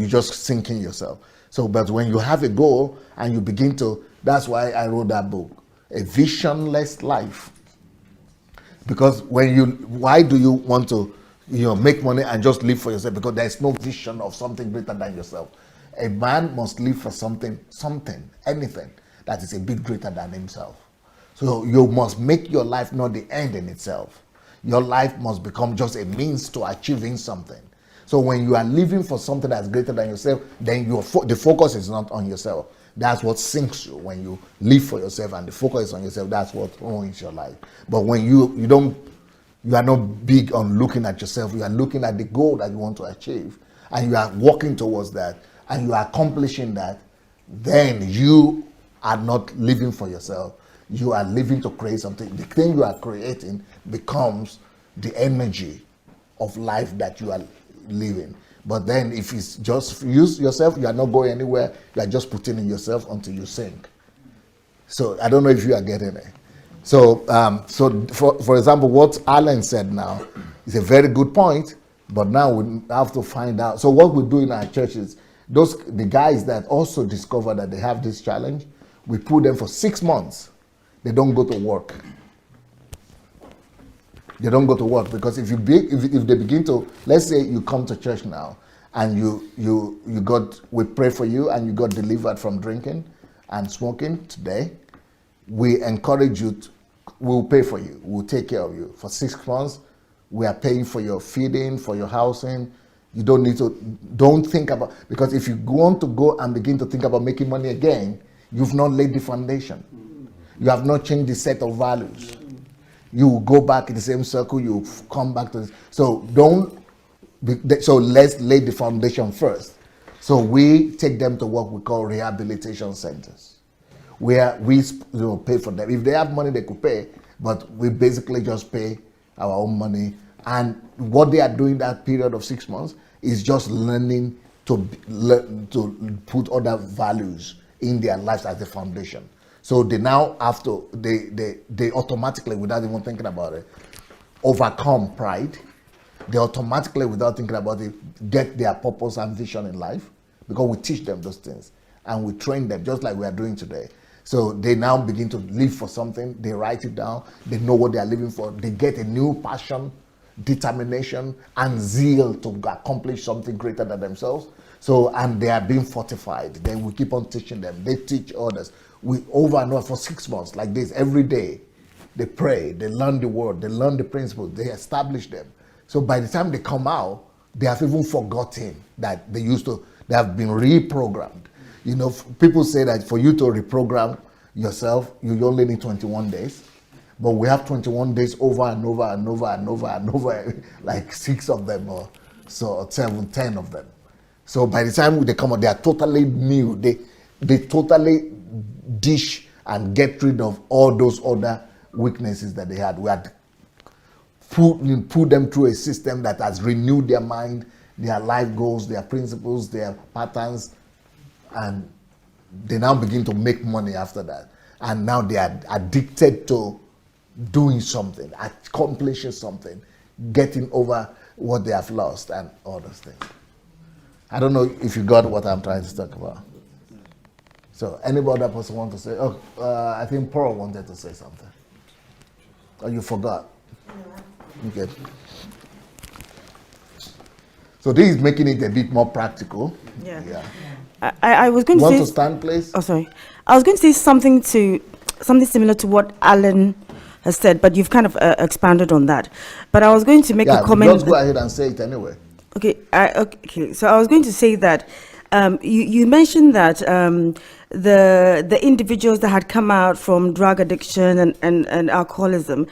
just sinking yourself. So, but when you have a goal and you begin to, that's why I wrote that book, A Visionless Life. Because why do you want to, make money and just live for yourself? Because there's no vision of something greater than yourself. A man must live for something, anything that is a bit greater than himself. So you must make your life not the end in itself. Your life must become just a means to achieving something. So when you are living for something that's greater than yourself, then the focus is not on yourself. That's what sinks you. When you live for yourself and the focus is on yourself, that's what ruins your life. But when you are not big on looking at yourself, you are looking at the goal that you want to achieve, and you are working towards that, and you are accomplishing that, then you are not living for yourself. You are living to create something. The thing you are creating becomes the energy of life that you are living. But then if it's just use yourself, you are not going anywhere. You are just putting in yourself until you sink. So I don't know if you are getting it. So for example, what Alan said now is a very good point, but now we have to find out. So what we do in our church is, the guys that also discover that they have this challenge, we put them for 6 months. They don't go to work. They don't go to work, because if they begin to, let's say you come to church now and we pray for you and you got delivered from drinking and smoking today, we encourage you, we'll pay for you, we'll take care of you. For 6 months, we are paying for your feeding, for your housing. You don't think about, because if you want to go and begin to think about making money again, you've not laid the foundation. You have not changed the set of values. You will go back in the same circle, you come back to this. So let's lay the foundation first. So we take them to what we call rehabilitation centers, where we pay for them. If they have money, they could pay, but we basically just pay our own money. And what they are doing that period of 6 months is just learning to put other values in their lives as the foundation. So they now have to, they automatically, without even thinking about it, overcome pride. They automatically, without thinking about it, get their purpose and vision in life, because we teach them those things and we train them just like we are doing today. So they now begin to live for something. They write it down. They know what they are living for. They get a new passion, determination, and zeal to accomplish something greater than themselves. So, and they are being fortified. Then we keep on teaching them. They teach others. We over and over for 6 months like this, every day. They pray, they learn the word, they learn the principles, they establish them. So by the time they come out, they have even forgotten that they have been reprogrammed. People say that for you to reprogram yourself, you only need 21 days. But we have 21 days over and over and over and over and over, like 6 of them or 7, 10 of them. So by the time they come out, they are totally new. They totally dish and get rid of all those other weaknesses that they had. We had put them through a system that has renewed their mind, their life goals, their principles, their patterns, and they now begin to make money after that. And now they are addicted to doing something, accomplishing something, getting over what they have lost and all those things. I don't know if you got what I'm trying to talk about. So any other person want to say? I think Paul wanted to say something. Oh, you forgot? Okay. So this is making it a bit more practical. Yeah. I was going to say... Want to stand, please? Oh, sorry. I was going to say something similar to what Alan has said, but you've kind of expanded on that. But I was going to make a comment... Just go ahead and say it anyway. Okay. So I was going to say that you mentioned that the individuals that had come out from drug addiction and alcoholism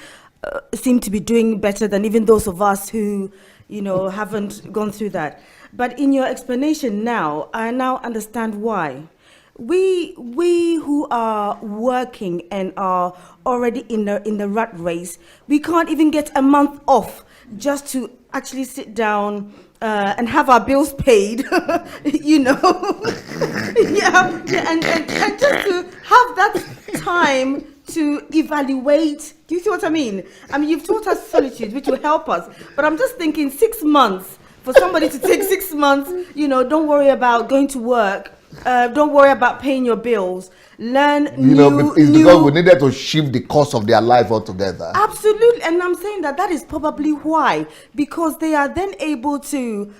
seem to be doing better than even those of us who, haven't gone through that. But in your explanation now, I now understand why. We who are working and are already in the rat race, we can't even get a month off just to actually sit down and have our bills paid, and just to have that time to evaluate. Do you see what I mean? I mean, you've taught us solitude, which will help us, but I'm just thinking 6 months for somebody to take 6 months, don't worry about going to work. Don't worry about paying your bills. Learn It's new. because we needed to shift the course of their life altogether. Absolutely, and I'm saying that is probably why, because they are then able to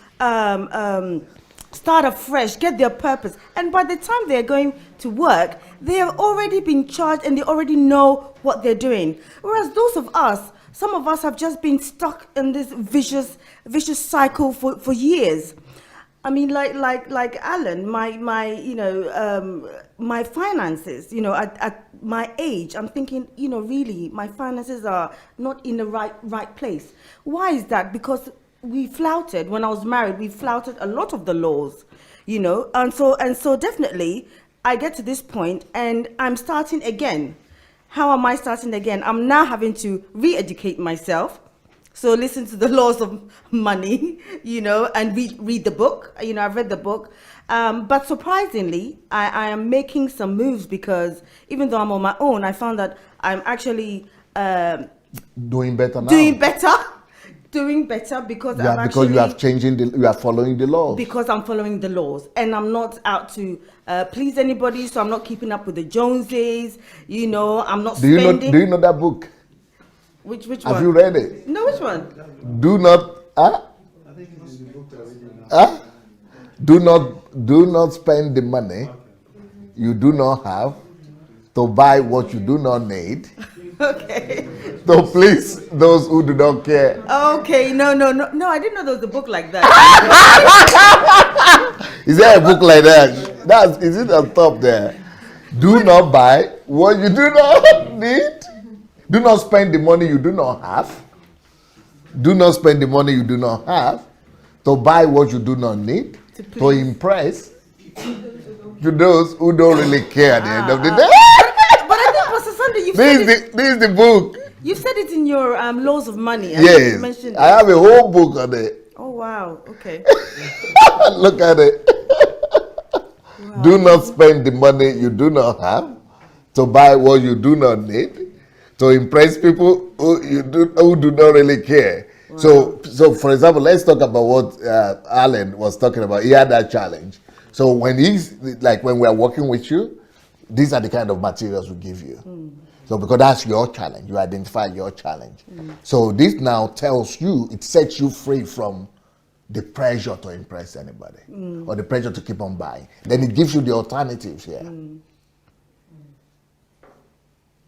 start afresh, get their purpose, and by the time they're going to work, they have already been charged and they already know what they're doing. Whereas those of us, some of us have just been stuck in this vicious cycle for years. I mean, like Alan, my finances, at my age, I'm thinking, really, my finances are not in the right place. Why is that? Because we flouted, when I was married, we flouted a lot of the laws, and so definitely I get to this point and I'm starting again. How am I starting again? I'm now having to re-educate myself. So listen to the laws of money, and read the book. I've read the book. But surprisingly, I am making some moves, because even though I'm on my own, I found that I'm actually Doing better now. Doing better because Yeah, I'm because actually you are following the laws. because I'm following the laws, and I'm not out to please anybody. So I'm not keeping up with the Joneses. I'm not Do you spending. know that book? Which one? Have you read it? No, which one? Do not do not spend the money you do not have to buy what you do not need. Okay. So please those who do not care. Okay. No. I didn't know there was a book like that. Is there a book like that? Is it on top there? Do not buy what you do not need. Do not spend the money you do not have. Do not spend the money you do not have to buy what you do not need, to impress to those who don't really care at the end of the day. But I think, Pastor Sunday, This is the book. you said it in your laws of money. And Yes, you mentioned I have a whole book on it. Oh wow. Okay. Look at it. Do not spend the money you do not have to buy what you do not need, to impress people who do not really care. Wow. So for example, let's talk about what Alan was talking about. He had that challenge. So when we are working with you, these are the kind of materials we give you. So because that's your challenge, you identify your challenge. So this now tells you, it sets you free from the pressure to impress anybody or the pressure to keep on buying. Then it gives you the alternatives here.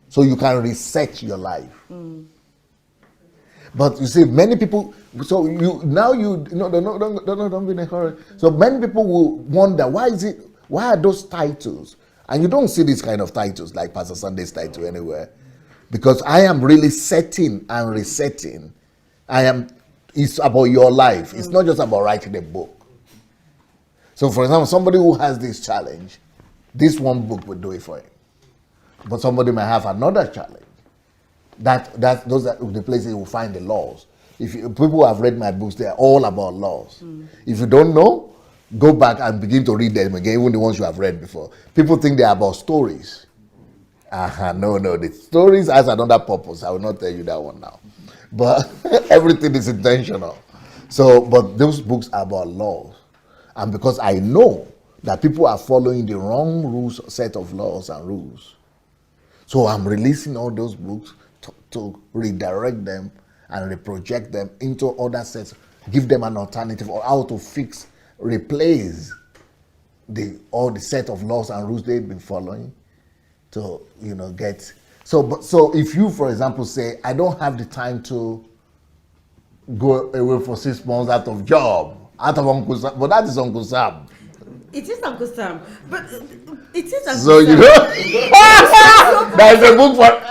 So you can reset your life. But you see, many people, don't be in a hurry. So many people will wonder, why are those titles? And you don't see these kind of titles like Pastor Sunday's title anywhere. Because I am really setting and resetting. It's about your life. It's not just about writing a book. So for example, somebody who has this challenge, this one book will do it for him. But somebody might have another challenge. Those are the places you will find the laws. People who have read my books, they are all about laws. If you don't know, go back and begin to read them again, even the ones you have read before. People think they are about stories. No, the stories has another purpose. I will not tell you that one now. But everything is intentional. But those books are about laws. And because I know that people are following the wrong set of laws and rules, so I'm releasing all those books to redirect them and reproject them into other sets, give them an alternative or how to replace all the set of laws and rules they've been following to get. So if you, for example, say, I don't have the time to go away for 6 months out of Uncle Sam, but that is Uncle Sam. It is Uncle Sam, but it is Uncle Sam. So you know, there's a book for it. But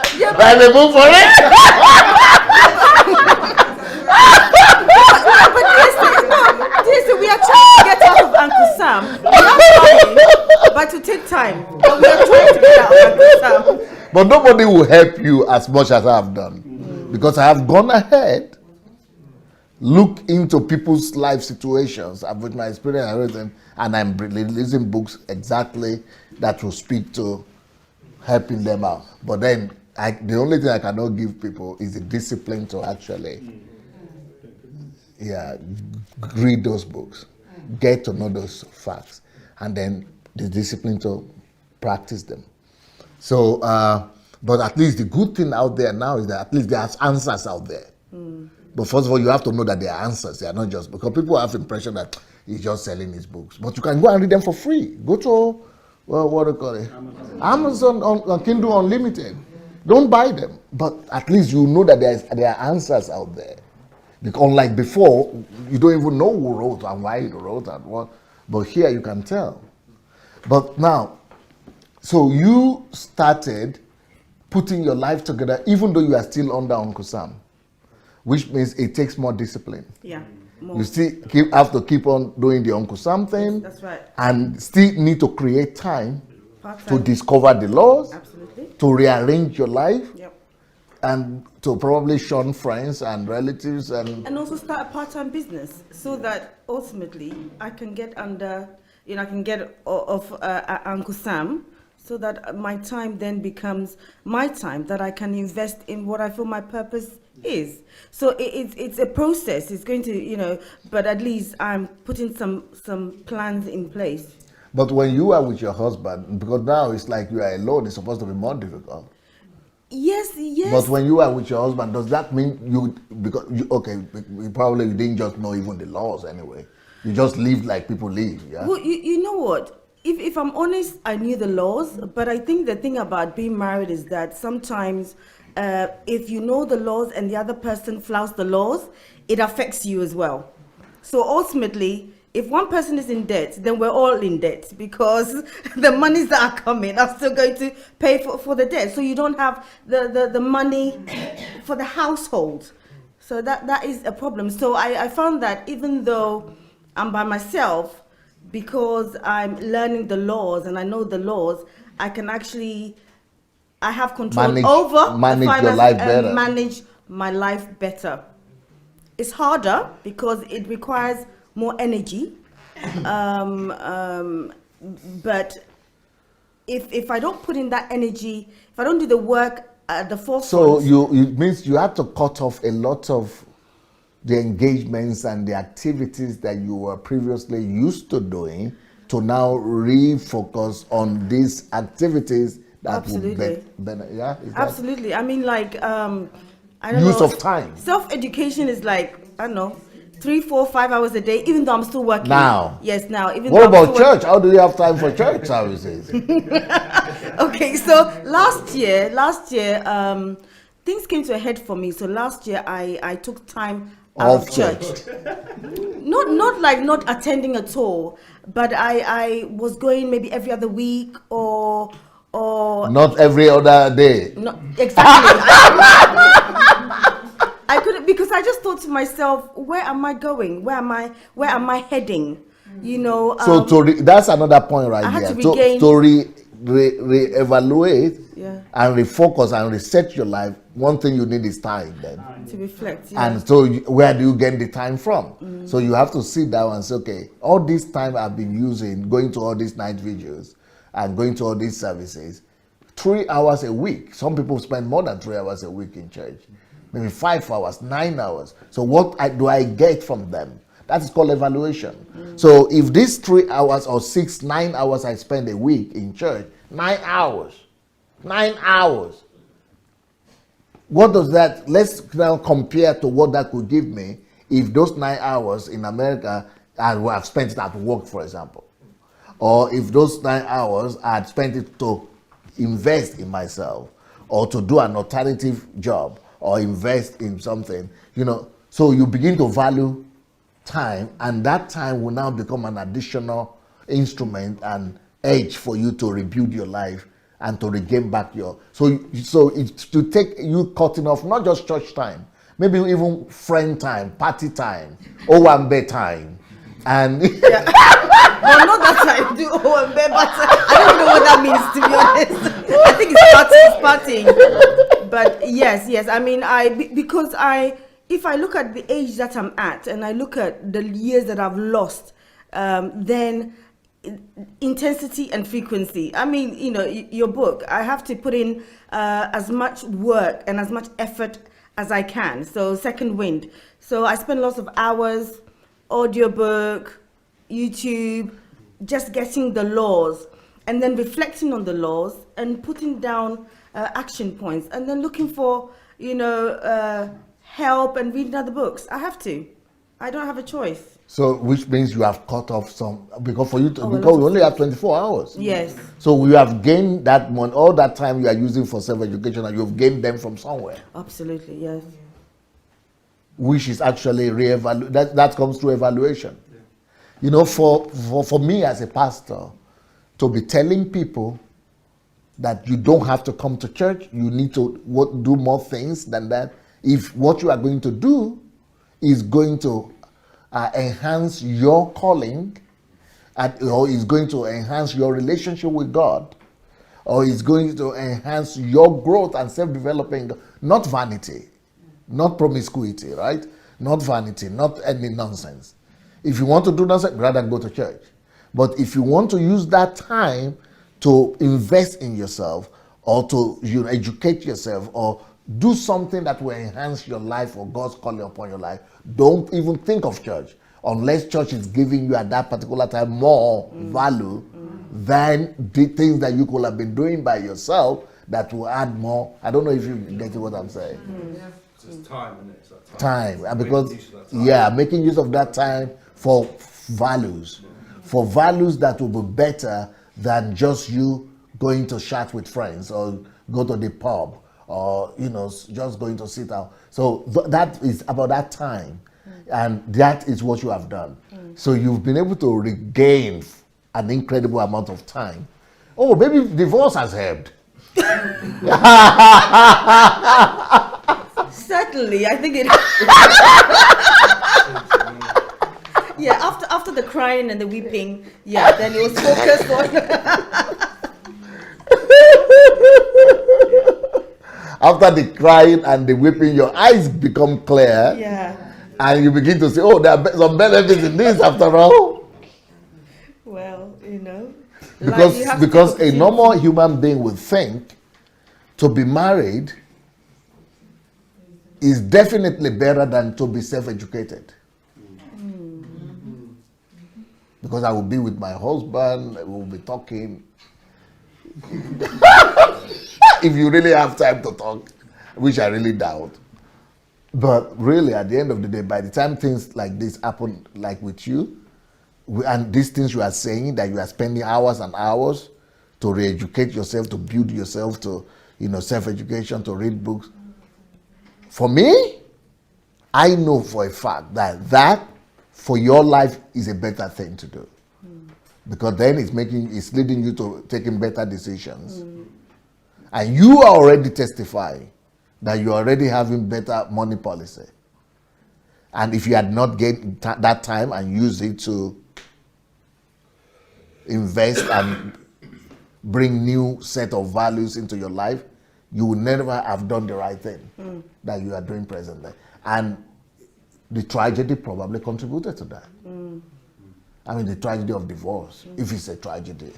we are trying to get out of Uncle Sam. We are trying, but to take time. But we are trying to get out of Uncle Sam. But nobody will help you as much as I have done, because I have gone ahead, look into people's life situations with my experience and everything, and I'm releasing books exactly that will speak to helping them out. But then the only thing I cannot give people is the discipline to actually Yeah, read those books, get to know those facts, and then the discipline to practice them. So, but at least the good thing out there now is that at least there's answers out there. But first of all, you have to know that they are answers. They are not just, because people have the impression that he's just selling his books. But you can go and read them for free. Go to, well, what do you call it? Amazon on Kindle Unlimited. Don't buy them. But at least you know that there are answers out there. Because unlike before, you don't even know who wrote and why he wrote and what. But here you can tell. But now, so you started putting your life together even though you are still under Uncle Sam, which means it takes more discipline. Yeah. More. You still have to keep on doing the Uncle Sam thing. That's right. And still need to create time Part-time. to discover the laws, Absolutely. to rearrange your life, Yep. and to probably shun friends and relatives and And also start a part-time business so that ultimately I can get under, I can get off Uncle Sam, so that my time then becomes my time that I can invest in what I feel my purpose is. So it's a process. It's going to, but at least I'm putting some plans in place. But when you are with your husband, because now it's like you are alone, it's supposed to be more difficult. Yes. But when you are with your husband, does that mean probably you didn't just know even the laws anyway. You just lived like people live, yeah? Well, you know what? If I'm honest, I knew the laws, but I think the thing about being married is that sometimes if you know the laws and the other person flouts the laws, it affects you as well. So ultimately, if one person is in debt, then we're all in debt because the monies that are coming are still going to pay for the debt. So you don't have the money for the household. So that is a problem. So I found that even though I'm by myself, because I'm learning the laws and I know the laws, I can actually, I have control over manage the finances your life better. and manage my life better. It's harder because it requires more energy, but if I don't put in that energy, if I don't do the work at the forefront. So it means you had to cut off a lot of the engagements and the activities that you were previously used to doing to now refocus on these activities that Absolutely. would yeah? Absolutely. I mean, like, I don't Use know. of time. Self-education is like, I don't know, 3, 4, 5 hours a day, even though I'm still working. Now. Yes, now. Even What though I'm about still church? How do you have time for church services? Okay, so last year, things came to a head for me. So last year, I took time out of church. Not like not attending at all, but I was going maybe every other week or Not every other day. not exactly. I couldn't, because I just thought to myself, where am I going? Where am I heading? So that's another point right I had here. to regain- To re-evaluate Yeah. and refocus and reset your life, one thing you need is time then. to reflect. Yeah. And so where do you get the time from? So you have to sit down and say, okay, all this time I've been using, going to all these night vigils and going to all these services, 3 hours a week. Some people spend more than 3 hours a week in church. Maybe 5 hours, 9 hours. So what do I get from them? That is called evaluation. So if these 3 hours or 6, 9 hours I spend a week in church, 9 hours. What does that, let's now compare to what that could give me if those 9 hours in America I would have spent it at work, for example. Or if those 9 hours I had spent it to invest in myself or to do an alternative job or invest in something, so you begin to value time, and that time will now become an additional instrument and edge for you to rebuild your life and to regain back your so it's to take you cutting off not just church time, maybe even friend time, party time, Owambe time, and Well, not that I do OMB, but I don't know what that means, to be honest. I think it's partying. But yes. I mean, if I look at the age that I'm at and I look at the years that I've lost, then intensity and frequency. I mean, your book, I have to put in as much work and as much effort as I can. So second wind. So I spend lots of hours, audiobook, YouTube, just getting the laws, and then reflecting on the laws and putting down action points, and then looking for, help and reading other books. I have to. I don't have a choice. So, which means you have cut off some, because for you to, Oh, a because lot we of only have 24 hours. Yes. So you have gained that money, all that time you are using for self-education, and you've gained them from somewhere, Absolutely, yes. which is actually that comes through evaluation. You know, for me as a pastor, to be telling people that you don't have to come to church, you need to do more things than that. If what you are going to do is going to enhance your calling, or is going to enhance your relationship with God, or is going to enhance your growth and self-developing, not vanity, not promiscuity, right? Not vanity, not any nonsense. If you want to do nonsense, rather go to church. But if you want to use that time to invest in yourself, or to educate yourself, or do something that will enhance your life or God's calling upon your life, don't even think of church unless church is giving you at that particular time more value than the things that you could have been doing by yourself that will add more. I don't know if you get what I'm saying. It's time, isn't it? It's that Time. And because, Making use of that time. yeah, making use of that time for values, for values that will be better than just you going to chat with friends or go to the pub, or just going to sit out. So that is about that time, and that is what you have done. So you've been able to regain an incredible amount of time. Oh, maybe divorce has helped. Certainly, I think it. Yeah, after the crying and the weeping, then it was focused on. After the crying and the weeping, your eyes become clear. Yeah. And you begin to say, oh, there are some benefits in this after all. Well, Because a normal human being would think to be married is definitely better than to be self-educated. Because I will be with my husband, we will be talking. If you really have time to talk, which I really doubt. But really, at the end of the day, by the time things like this happen, like with you, and these things you are saying, that you are spending hours and hours to re-educate yourself, to build yourself, to self-education, to read books. For me, I know for a fact that for your life is a better thing to do, because then it's leading you to taking better decisions, and you are already testifying that you are already having better money policy. And if you had not gained that time and used it to invest and bring new set of values into your life, you would never have done the right thing that you are doing presently. And the tragedy probably contributed to that. I mean, the tragedy of divorce, if it's a tragedy.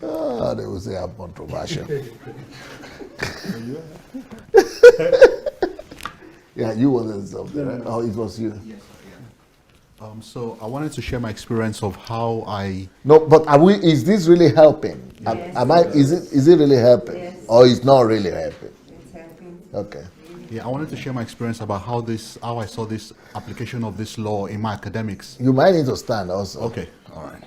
Oh, they will say I'm controversial. Yeah, you wanted something, right? Oh, it was you. So I wanted to share my experience of how I. No, but is this really helping? Yes. Is it really helping? Yes. Or it's not really helping? It's helping. Okay. Yeah, I wanted to share my experience about how I saw this application of this law in my academics. You might need to stand also. Okay, all right.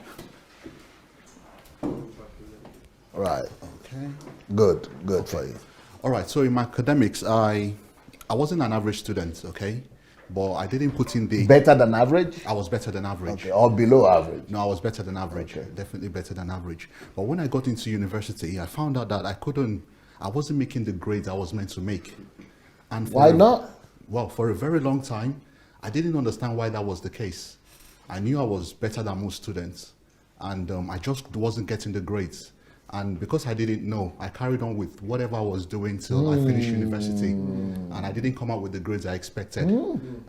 Right. Okay. Good for you. All right. So in my academics, I wasn't an average student, okay, but I didn't put in the. Better than average? I was better than average. Okay, or below average? No, I was better than average. Okay. Definitely better than average. But when I got into university, I found out that I wasn't making the grades I was meant to make. And Why not? Well, for a very long time, I didn't understand why that was the case. I knew I was better than most students, and I just wasn't getting the grades. And because I didn't know, I carried on with whatever I was doing till I finished university. And I didn't come out with the grades I expected.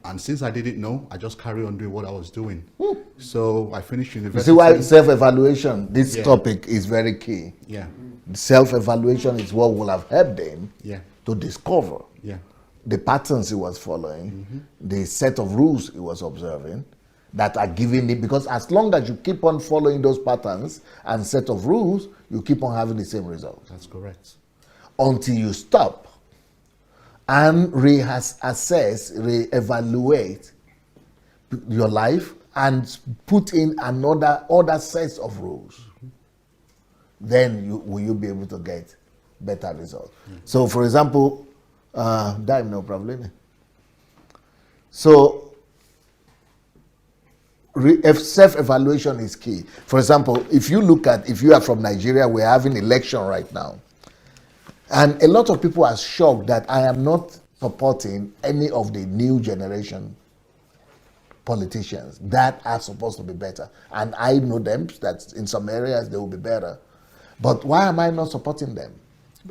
And since I didn't know, I just carried on doing what I was doing. So I finished You university. see why self-evaluation, this Yeah. topic is very key. Yeah. Self-evaluation is what will have helped him Yeah. to discover Yeah. the patterns he was following, the set of rules he was observing that are giving it, because as long as you keep on following those patterns and set of rules, you keep on having the same result That's correct. until you stop and reassess, reevaluate your life and put in other sets of rules. Then will you be able to get better results. So, for example, dime no problem. So, if self-evaluation is key. For example, if you are from Nigeria, we're having election right now. And a lot of people are shocked that I am not supporting any of the new generation politicians that are supposed to be better. And I know them that in some areas they will be better. But why am I not supporting them?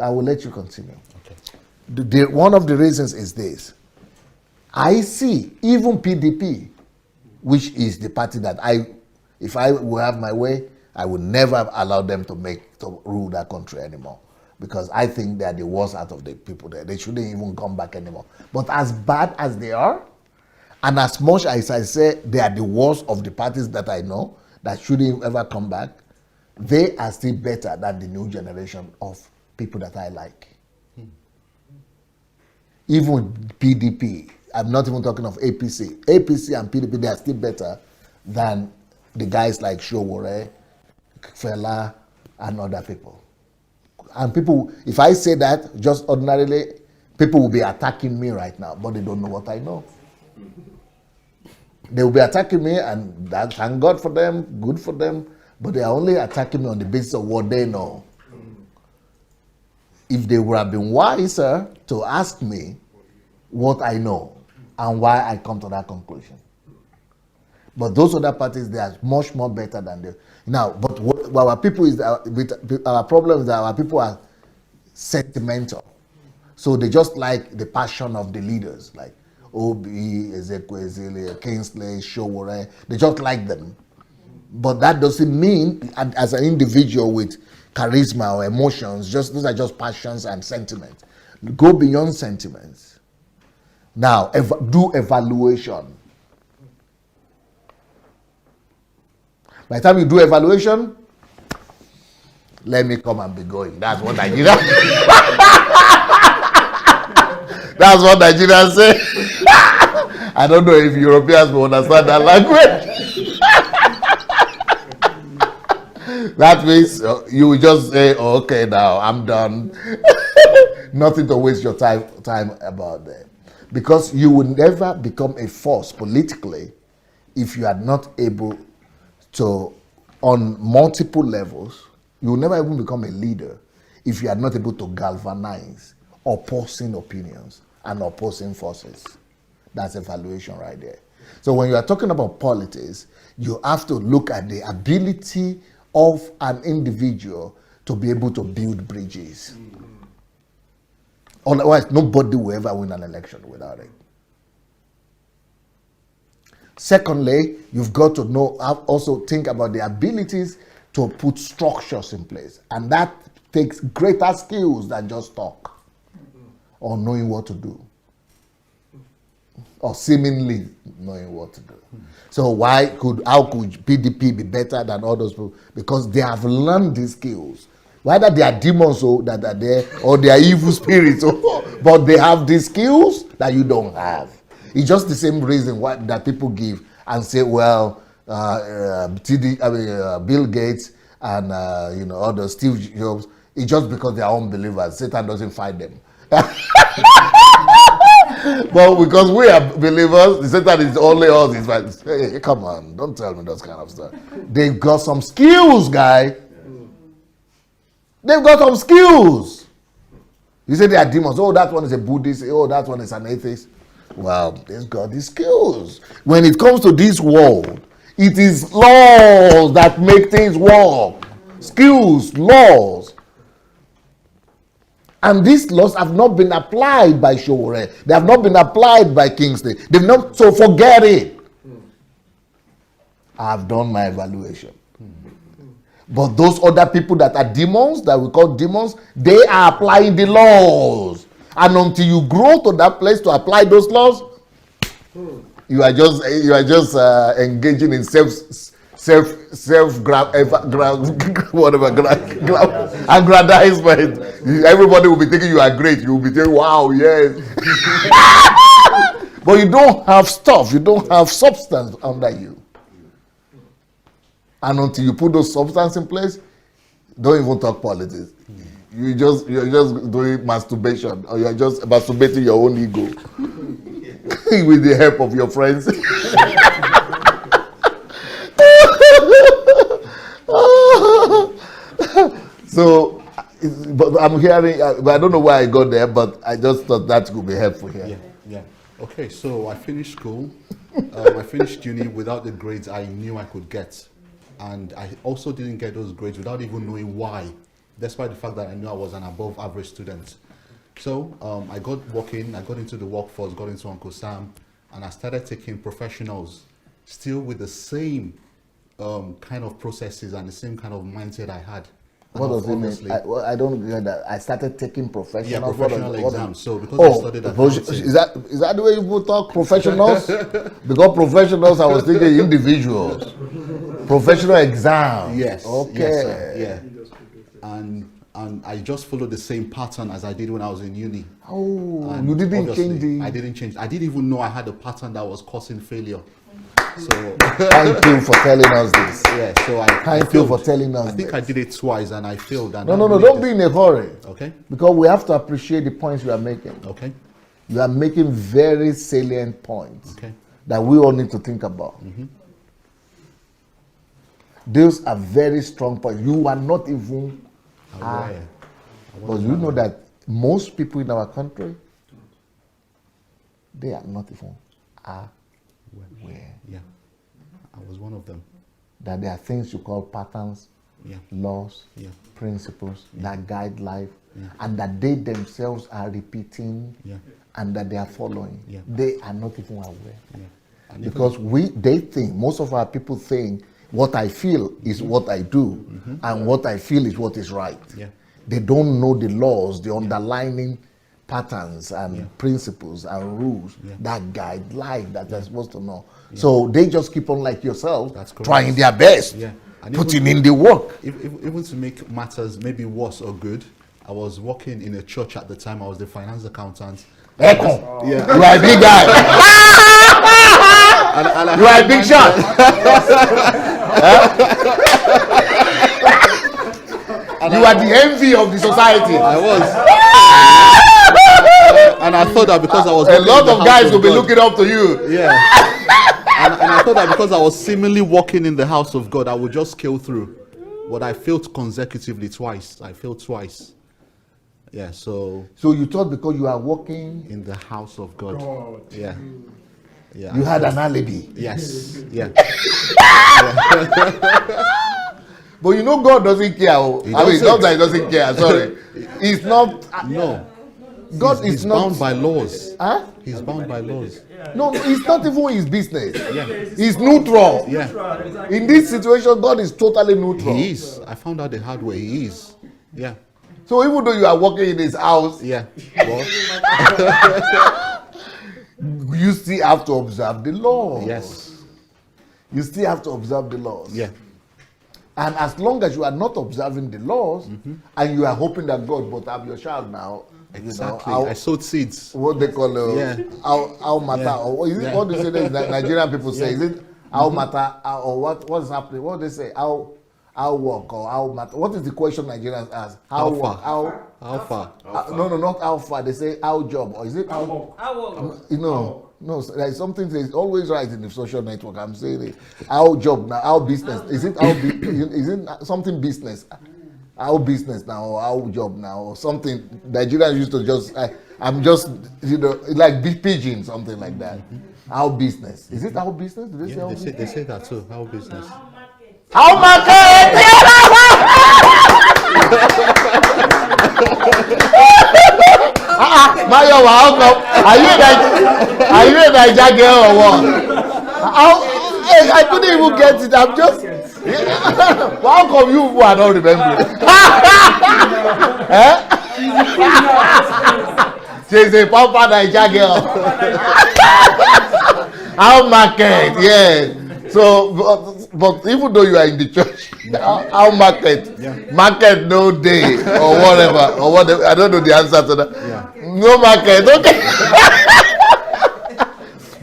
I will let you continue. Okay. One of the reasons is this. I see even PDP, which is the party that if I will have my way, I would never allow them to rule that country anymore. Because I think they are the worst out of the people there. They shouldn't even come back anymore. But as bad as they are, and as much as I say they are the worst of the parties that I know that shouldn't ever come back, they are still better than the new generation of people that I like. Even PDP, I'm not even talking of APC. APC and PDP, they are still better than the guys like Showore, Fela, and other people. And people, if I say that, just ordinarily, people will be attacking me right now, but they don't know what I know. They will be attacking me, and that, thank God for them, good for them, but they are only attacking me on the basis of what they know. If they would have been wiser to ask me what I know and why I come to that conclusion. But those other parties, they are much more better than they. Now, but what our people is, our problem is that our people are sentimental. So they just like the passion of the leaders, like Obi, Ezekwesili, Kingsley, Showore. They just like them. But that doesn't mean, as an individual with charisma or emotions, those are just passions and sentiments. Go beyond sentiments. Now, do evaluation. By the time you do evaluation, let me come and be going. That's what Nigeria. That's what Nigerians say. I don't know if Europeans will understand that language. That means you will just say, oh, okay, now I'm done. Nothing to waste your time about that. Because you will never become a force politically if you are not able to, on multiple levels, you will never even become a leader if you are not able to galvanize opposing opinions and opposing forces. That's evaluation right there. So when you are talking about politics, you have to look at the ability of an individual to be able to build bridges. Otherwise, nobody will ever win an election without it. Secondly, you've got to also think about the abilities to put structures in place. And that takes greater skills than just talk or knowing what to do. Or seemingly knowing what to do. So how could PDP be better than all those people? Because they have learned these skills. Whether they are demons that are there or they are evil spirits, but they have these skills that you don't have. It's just the same reason that people give and say, well, Bill Gates and other Steve Jobs, it's just because they are unbelievers. Satan doesn't fight them. But because we are believers, Satan is only us. It's like, hey, come on, don't tell me those kind of stuff. They've got some skills, guy. They've got some skills. You say they are demons. Oh, that one is a Buddhist. Oh, that one is an atheist. Well, they've got these skills. When it comes to this world, it is laws that make things work. Skills, laws. And these laws have not been applied by Showore. They have not been applied by Kingsley. They've not, so forget it. I've done my evaluation. But those other people that are demons, that we call demons, they are applying the laws. And until you grow to that place to apply those laws, you are just engaging in aggrandizement. Everybody will be thinking you are great. You will be thinking, wow, yes. But you don't have stuff. You don't have substance under you. And until you put those substance in place, don't even talk politics. You're just doing masturbation, or you're just masturbating your own ego with the help of your friends. So, but I'm hearing, but I don't know why I got there, but I just thought that could be helpful here. Yeah. Okay, so I finished school. I finished uni without the grades I knew I could get. And I also didn't get those grades without even knowing why, despite the fact that I knew I was an above average student. So I got working, I got into the workforce, got into Uncle Sam, and I started taking professionals, still with the same kind of processes and the same kind of mindset I had. What does it mean? I don't get that. I started taking professional. Yeah, professional exams. So because I studied accounting. Is that the way you talk, professionals? Because professionals, I was thinking individuals. Professional exam. Yes. Okay. Yes, sir. Yeah. And I just followed the same pattern as I did when I was in uni. Oh, And you didn't obviously, change the. I didn't change. I didn't even know I had a pattern that was causing failure. So Thank you for telling us this. yeah, so I Thank you failed. for telling us I think this. I did it twice and I failed. And No, don't be in a hurry. Okay. Because we have to appreciate the points you are making. Okay. You are making very salient points Okay. that we all need to think about. Those are very strong points. You are not even Aware. But you know that most people in our country, they are not even aware Yeah. I was one of them. that there are things you call patterns, Yeah. laws, Yeah. principles that guide life, and that they themselves are repeating Yeah. and that they are following. Yeah. They are not even aware. Yeah. And Because they think, most of our people think, what I feel is what I do, and what I feel is what is right. Yeah. They don't know the laws, the underlying patterns and principles and rules that guide life that they're supposed to know. So they just keep on, like yourself, That's correct. trying their best, Yeah. And putting even- in the work. Even to make matters maybe worse or good, I was working in a church at the time. I was the finance accountant. Echo, Yeah. you are a big guy. And I You are a big shot. You are the envy of the society. I was. And I thought that because I was A working lot in the of house guys will be God- looking up to you. Yeah. And I thought that because I was seemingly walking in the house of God, I would just scale through. But I failed consecutively twice. I failed twice. Yeah, so So you thought because you are walking, in the house of God. Yeah. Yeah. you had an alibi. Yes. Yeah. But you know God doesn't care. I mean, doesn't. not that he doesn't care. Sorry, he's not. No. God He's is not bound by laws. Huh? He's bound by laws. No, it's not even his business. Yeah. He's neutral. Yeah. In this situation, God is totally neutral. He is. I found out the hard way. He is. Yeah. So even though you are working in his house, Yeah. Well, you still have to observe the laws. yes. You still have to observe the laws. Yeah. And as long as you are not observing the laws, and you are hoping that God will have your child now, Exactly. you know, I sowed seeds. what they call how matter, Yeah. or is it, Yeah. what do you say that Nigerian people say? Is it how matter, or what's happening? What do they say? How work or how matter? What is the question Nigerians ask? How How work? far? How far? No, not how far. They say how job, or is it how? You know, no. There's something that's always right in the social network. I'm saying it. How job now? How business? Is it how? Is it something business? How business now, or how job now, or something? Nigerians used to just. I'm just, like big pigeon, something like that. How business? Is it how business? Do they say how Yeah, business? they say that too. How business? How market? Mayo, how come? Are you a Niger girl or what? I couldn't even get it. I'm just. How come you people are not remembering? She's a Papa Naija girl. Our market, yeah. So, but even though you are in the church, our market, market no day or whatever. I don't know the answer to that. No market, okay.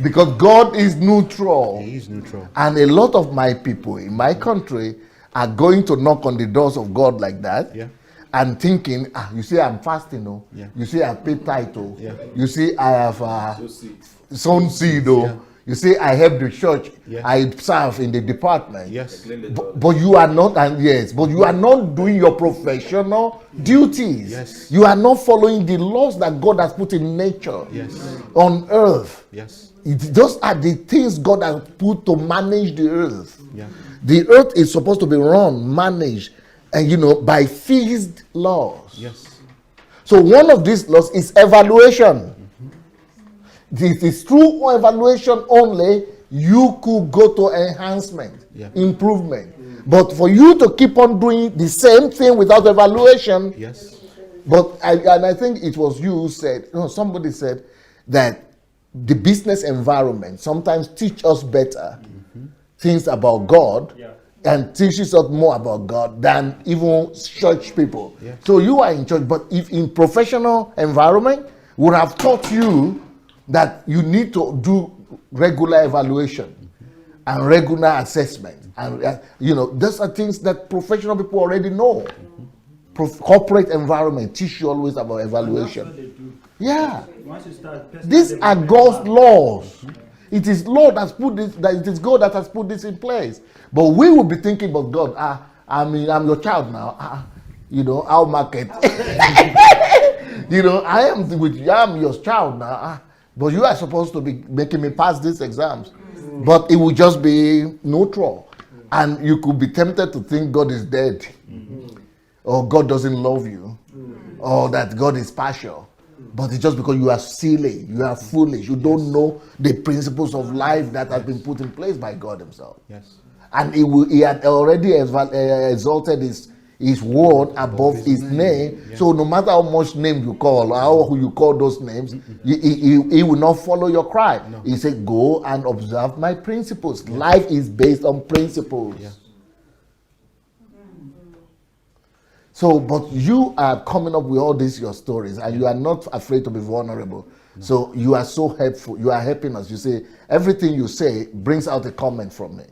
Because God is neutral. He is neutral. And a lot of my people in my country are going to knock on the doors of God like that. Yeah. And thinking, you see, I'm fasting, oh. Yeah. You see, I pay title. Yeah. You see, I have sown seed, oh. Yeah. You see, I help the church. Yeah. I serve in the department. Yes. But you are not, and yes, but you are not doing your professional duties. Yes. You are not following the laws that God has put in nature, Yes. on earth. Yes. Those are the things God has put to manage the earth. Yeah. The earth is supposed to be run, managed, and by fixed laws. Yes. So one of these laws is evaluation. It is through evaluation only you could go to enhancement, improvement. But for you to keep on doing the same thing without evaluation, Yes. but I think it was you who said, somebody said that the business environment sometimes teach us better things about God and teaches us more about God than even church people. Yeah. So you are in church, but if in professional environment would have taught you that you need to do regular evaluation and regular assessment, and those are things that professional people already know. Corporate environment teach you always about evaluation. Yeah, these are God's laws. It is Lord that's put this. That it is God that has put this in place. But we will be thinking about God. I'm your child now. Our market. I am with you. I'm your child now. But you are supposed to be making me pass these exams. But it will just be neutral, and you could be tempted to think God is dead, or God doesn't love you, or that God is partial. But it's just because you are silly, you are foolish, you don't know the principles of life that have been put in place by God Himself. Yes. And He had already exalted His word above His name. Yeah. So no matter how much name you call, how you call those names, he will not follow your cry. No. He said, "Go and observe my principles." Yeah. Life is based on principles. Yeah. So, but you are coming up with all these your stories, and you are not afraid to be vulnerable. No. So you are so helpful. You are helping us. You say everything you say brings out a comment from me,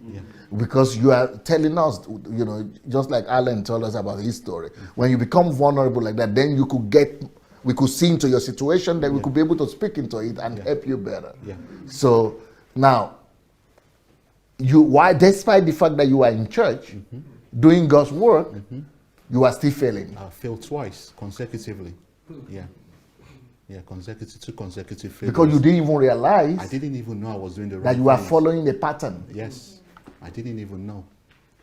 because you are telling us, just like Alan told us about his story. When you become vulnerable like that, then we could see into your situation, then we could be able to speak into it and help you better. Yeah. So now, despite the fact that you are in church, doing God's work, you are still failing. I failed twice consecutively. Yeah. Yeah, two consecutive failures. Because you didn't even realize. I didn't even know I was doing the right that you are following a pattern. Yes. I didn't even know.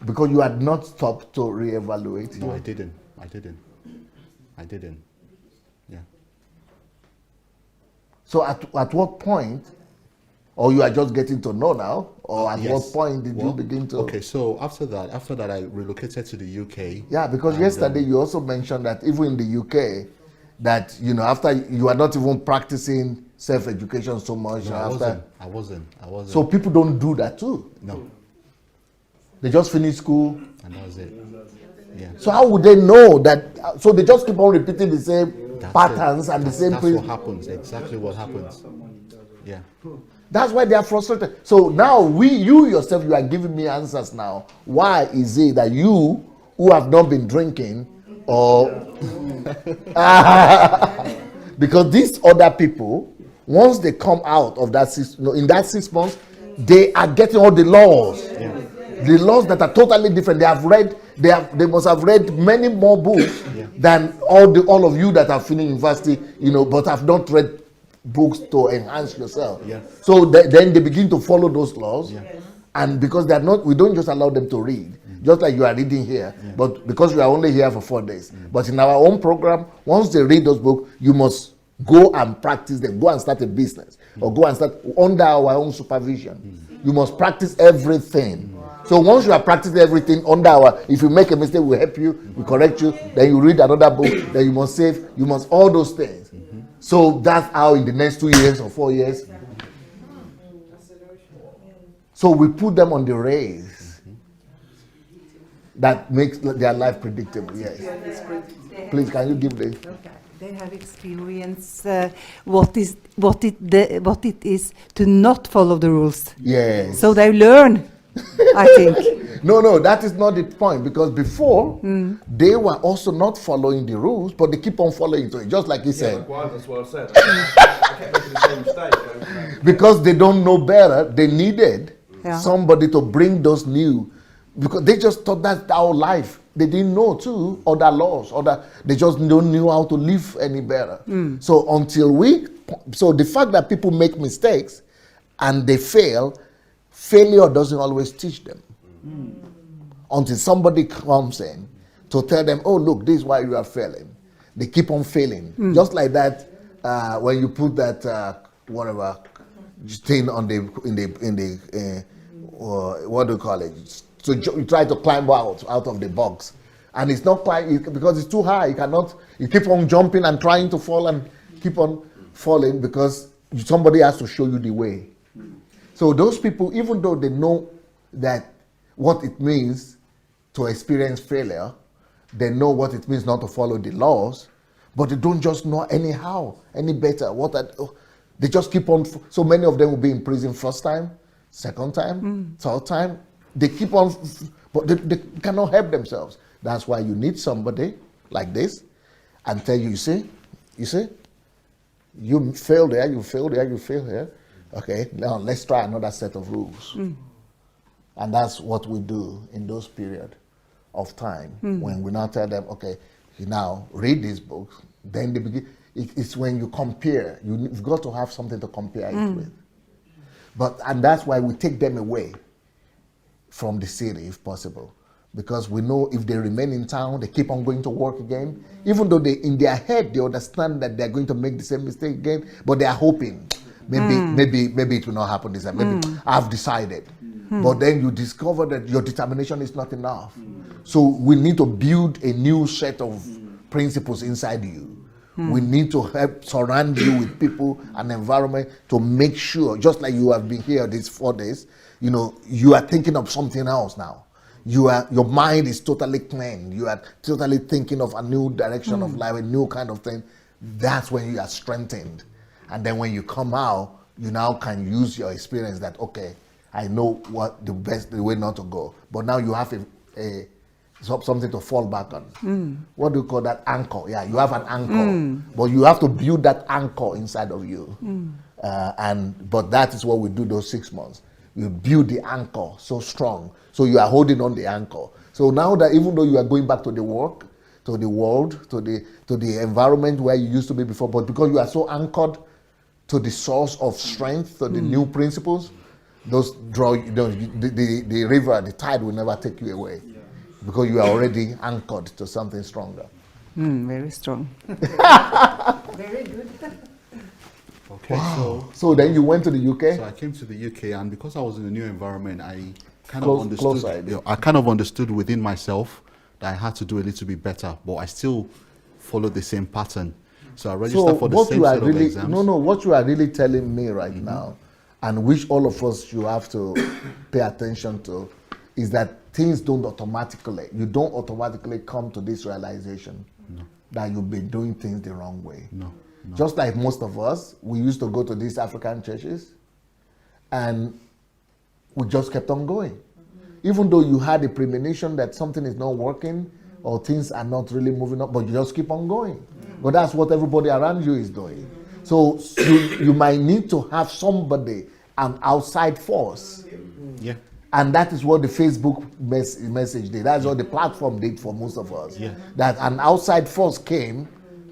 Because you had not stopped to reevaluate. No, I didn't. Yeah. So at what point, or you are just getting to know now, or at what point did you begin to? Okay, so after that I relocated to the UK. Yeah, because yesterday you also mentioned that even in the UK, that after you are not even practicing self-education so much. No, I wasn't. So people don't do that too. No. They just finish school. And that was it. Yeah. So how would they know that? So they just keep on repeating the same patterns and the same. That's what happens. Exactly what happens. Yeah. That's why they are frustrated. So now you yourself, you are giving me answers now. Why is it that you, who have not been drinking, or because these other people, once they come out of that in that 6 months, they are getting all the laws, the laws that are totally different. They must have read many more books than all of you that have finished university, but have not read books to enhance yourself. So then they begin to follow those laws, and because they are not, we don't just allow them to read. Just like you are reading here, but because you are only here for 4 days. But in our own program, once they read those books, you must go and practice them. Go and start a business, or go and start under our own supervision. You must practice everything. So once you have practiced everything under our, if you make a mistake, we help you, we correct you, then you read another book, then you must save, you must all those things. So that's how in the next 2 years or 4 years. So we put them on the race that makes their life predictable. Yes. Please, can you give the? Okay. They have experienced what it is to not follow the rules. Yes. So they learn, I think. No, that is not the point, because before they were also not following the rules, but they keep on following it, just like he said. That's what I said. I kept making the same mistake. Because they don't know better, they needed Yeah. somebody to bring those new, because they just thought that's our life. They didn't know too other laws, they just don't know how to live any better. So so the fact that people make mistakes and they failure doesn't always teach them. Until somebody comes in to tell them, oh look, this is why you are failing. They keep on failing. Just like that, when you put that whatever thing on what do you call it? So you try to climb out of the box, and it's not because it's too high. You keep on jumping and trying to fall and keep on falling because somebody has to show you the way. So those people, even though they know that what it means to experience failure, they know what it means not to follow the laws, but they don't just know anyhow, any better. They just keep on. So many of them will be in prison first time, second time, third time. They keep on, but they cannot help themselves. That's why you need somebody like this and tell you, you see, you failed there, you failed there, you failed here. Okay, now let's try another set of rules. And that's what we do in those periods of time when we now tell them, okay, you now read these books. Then they begin. It's when you compare. You've got to have something to compare it with. And that's why we take them away from the city if possible, because we know if they remain in town, they keep on going to work again, even though in their head they understand that they're going to make the same mistake again, but they are hoping maybe it will not happen this time. Maybe I've decided. But then you discover that your determination is not enough. So we need to build a new set of principles inside you. We need to help surround you with people and environment to make sure, just like you have been here these 4 days, you are thinking of something else now. Your mind is totally clean. You are totally thinking of a new direction of life, a new kind of thing. That's when you are strengthened. And then when you come out, you now can use your experience that, okay, I know what the way not to go. But now you have something to fall back on. What do you call that? Anchor. Yeah, you have an anchor. But you have to build that anchor inside of you. But that is what we do those 6 months. You build the anchor so strong. So you are holding on the anchor. So now that even though you are going back to the work, to the world, to the environment where you used to be before, but because you are so anchored to the source of strength, to the new principles, those draw, the river, the tide will never take you away. Because you are already anchored to something stronger. Very strong. Very good. Okay, Wow. So then you went to the UK? So I came to the UK, and because I was in a new environment, I kind Close of understood. side. I kind of understood within myself that I had to do a little bit better, but I still followed the same pattern. So I registered for the same set of exams. What you are really telling me right now, and which all of us you have to pay attention to, is that things don't automatically. You don't automatically come to this realization that you've been doing things the wrong way. No. Just like most of us, we used to go to these African churches and we just kept on going. Even though you had a premonition that something is not working or things are not really moving up, but you just keep on going. But that's what everybody around you is doing. So you might need to have somebody, an outside force. Yeah. And that is what the Facebook message did. That's what the platform did for most of us. Yeah. That an outside force came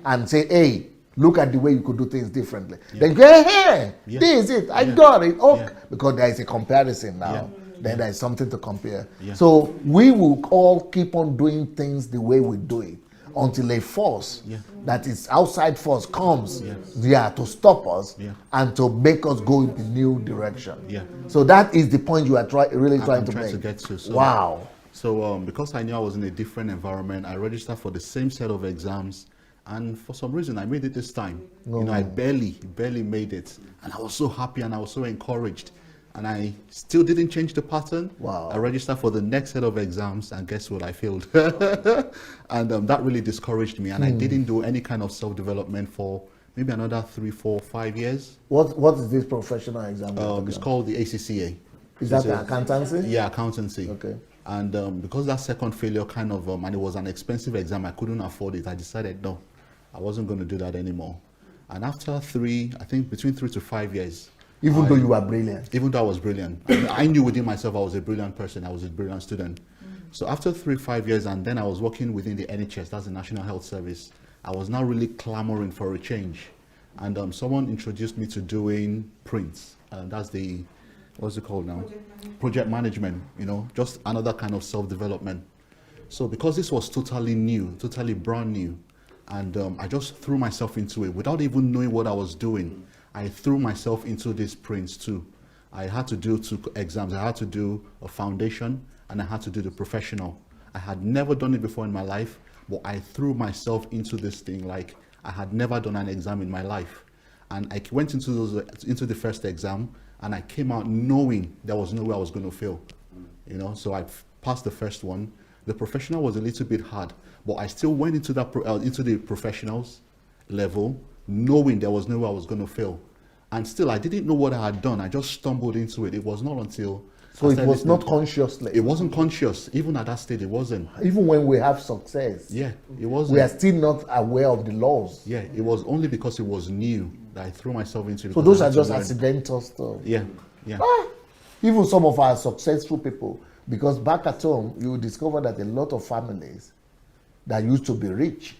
and said, hey, look at the way you could do things differently. Then you go, hey, this is it. I got it. Okay. Because there is a comparison now. Then there is something to compare. So we will all keep on doing things the way we do it until a force Yeah. that is outside force comes there to stop us Yeah. and to make us go in the new direction. Yeah. So that is the point you are really trying I'm to trying make. to get to. So, Wow. So because I knew I was in a different environment, I registered for the same set of exams, and for some reason I made it this time. You know, I barely made it, and I was so happy and I was so encouraged. And I still didn't change the pattern. Wow. I registered for the next set of exams, and guess what? I failed. And that really discouraged me, and I didn't do any kind of self-development for maybe another 3, 4, 5 years. What is this professional exam? It's called the ACCA. Is that It's the accountancy? Yeah, accountancy. Okay. And because that second failure kind of, and it was an expensive exam, I couldn't afford it. I decided, no, I wasn't going to do that anymore. And after between 3 to 5 years, Even though you were brilliant. even though I was brilliant, I knew within myself I was a brilliant person. I was a brilliant student. So after 3, 5 years, and then I was working within the NHS, that's the National Health Service. I was now really clamoring for a change. And someone introduced me to doing prints. That's the, what's it called now? Project management, you know, just another kind of self-development. So because this was totally new, totally brand new, and I just threw myself into it without even knowing what I was doing. I threw myself into these prints too. I had to do 2 exams. I had to do a foundation and I had to do the professional. I had never done it before in my life, but I threw myself into this thing like I had never done an exam in my life. And I went into the first exam, and I came out knowing there was no way I was going to fail. You know, so I passed the first one. The professional was a little bit hard, but I still went into into the professionals level, knowing there was no way I was going to fail. And still, I didn't know what I had done. I just stumbled into it. It was not until... So it was not consciously. It wasn't conscious. Even at that stage, it wasn't. Even when we have success, Yeah, it wasn't. we are still not aware of the laws. Yeah, it was only because it was new that I threw myself into it. So because those I are had to just learn. accidental stuff. Yeah, yeah. Even some of our successful people, because back at home, you will discover that a lot of families that used to be rich,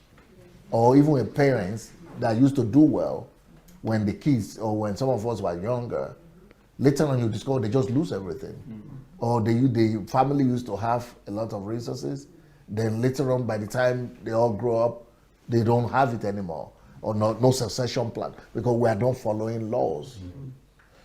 or even parents that used to do well when the kids, or when some of us were younger, later on you discover they just lose everything. Or the family used to have a lot of resources, then later on by the time they all grow up, they don't have it anymore, or no succession plan, because we are not following laws.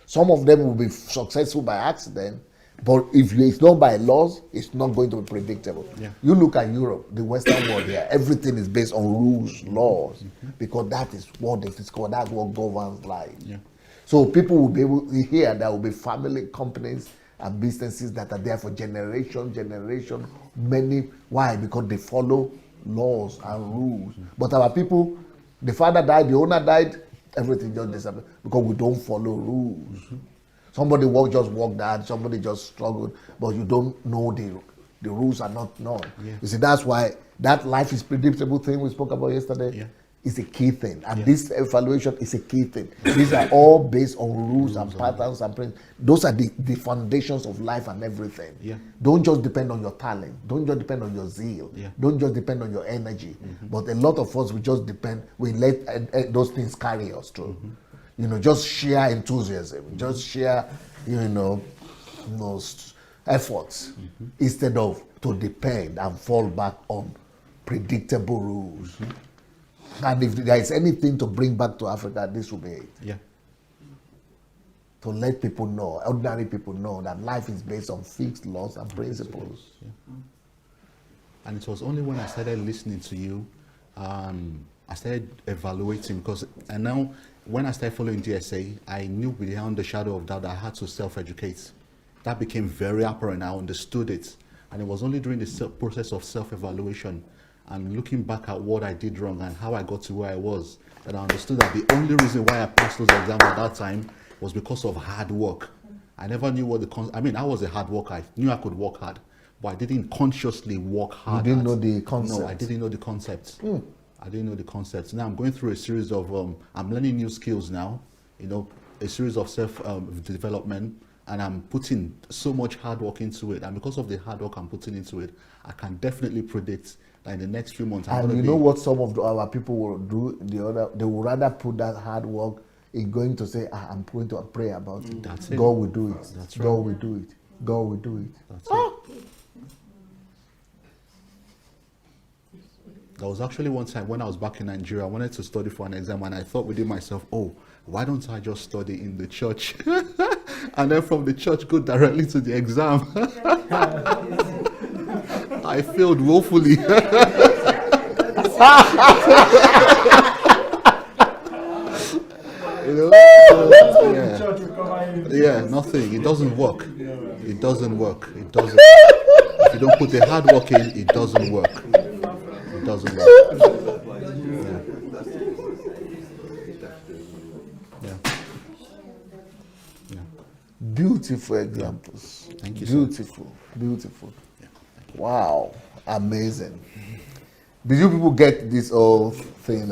Some of them will be successful by accident, but if it's not by laws, it's not going to be predictable. Yeah. You look at Europe, the Western world here, everything is based on rules, laws, because that is what it is called, that's what governs life. Yeah. So people will be able to hear there will be family companies and businesses that are there for generation, many. Why? Because they follow laws and rules. But our people, the father died, the owner died, everything just disappeared because we don't follow rules. Somebody just walked out, somebody just struggled, but you don't know the rules are not known. Yeah. You see, that's why that life is predictable thing we spoke about yesterday is a key thing. And this evaluation is a key thing. These are all based on rules and patterns and principles. Those are the foundations of life and everything. Yeah. Don't just depend on your talent. Don't just depend on your zeal. Yeah. Don't just depend on your energy. But a lot of us, we let those things carry us through. You know, just sheer enthusiasm, just sheer, efforts, instead of to depend and fall back on predictable rules. And if there is anything to bring back to Africa, this will be it. Yeah. To let people know, ordinary people know, that life is based on fixed laws and principles. Yeah. And it was only when I started listening to you, I started evaluating, because and now when I started following DSA, I knew beyond the shadow of doubt that I had to self-educate. That became very apparent. I understood it. And it was only during the process of self-evaluation and looking back at what I did wrong and how I got to where I was, that I understood that the only reason why I passed those exams at that time was because of hard work. I never knew what I was a hard worker. I knew I could work hard, but I didn't consciously work hard. You didn't know the concept. No, I didn't know the concepts. I didn't know the concepts. Now I'm going through a series of, I'm learning new skills now, a series of self-development, and I'm putting so much hard work into it. And because of the hard work I'm putting into it, I can definitely predict that in the next few months, And you know what some of our people will do? They will rather put that hard work in going to say, I'm going to pray about it. That's it. God will do it. That's God right. will do it. God will do it. That's it. There was actually one time when I was back in Nigeria, I wanted to study for an exam, and I thought within myself, oh, why don't I just study in the church? And then from the church go directly to the exam. I failed woefully. You know? So, yeah, nothing. It doesn't work. It doesn't work. It doesn't. If you don't put the hard work in, it doesn't work. It doesn't work. Yeah. Yeah. Beautiful examples. Thank you, sir. Beautiful, beautiful. Wow, amazing. Did you people get this whole thing?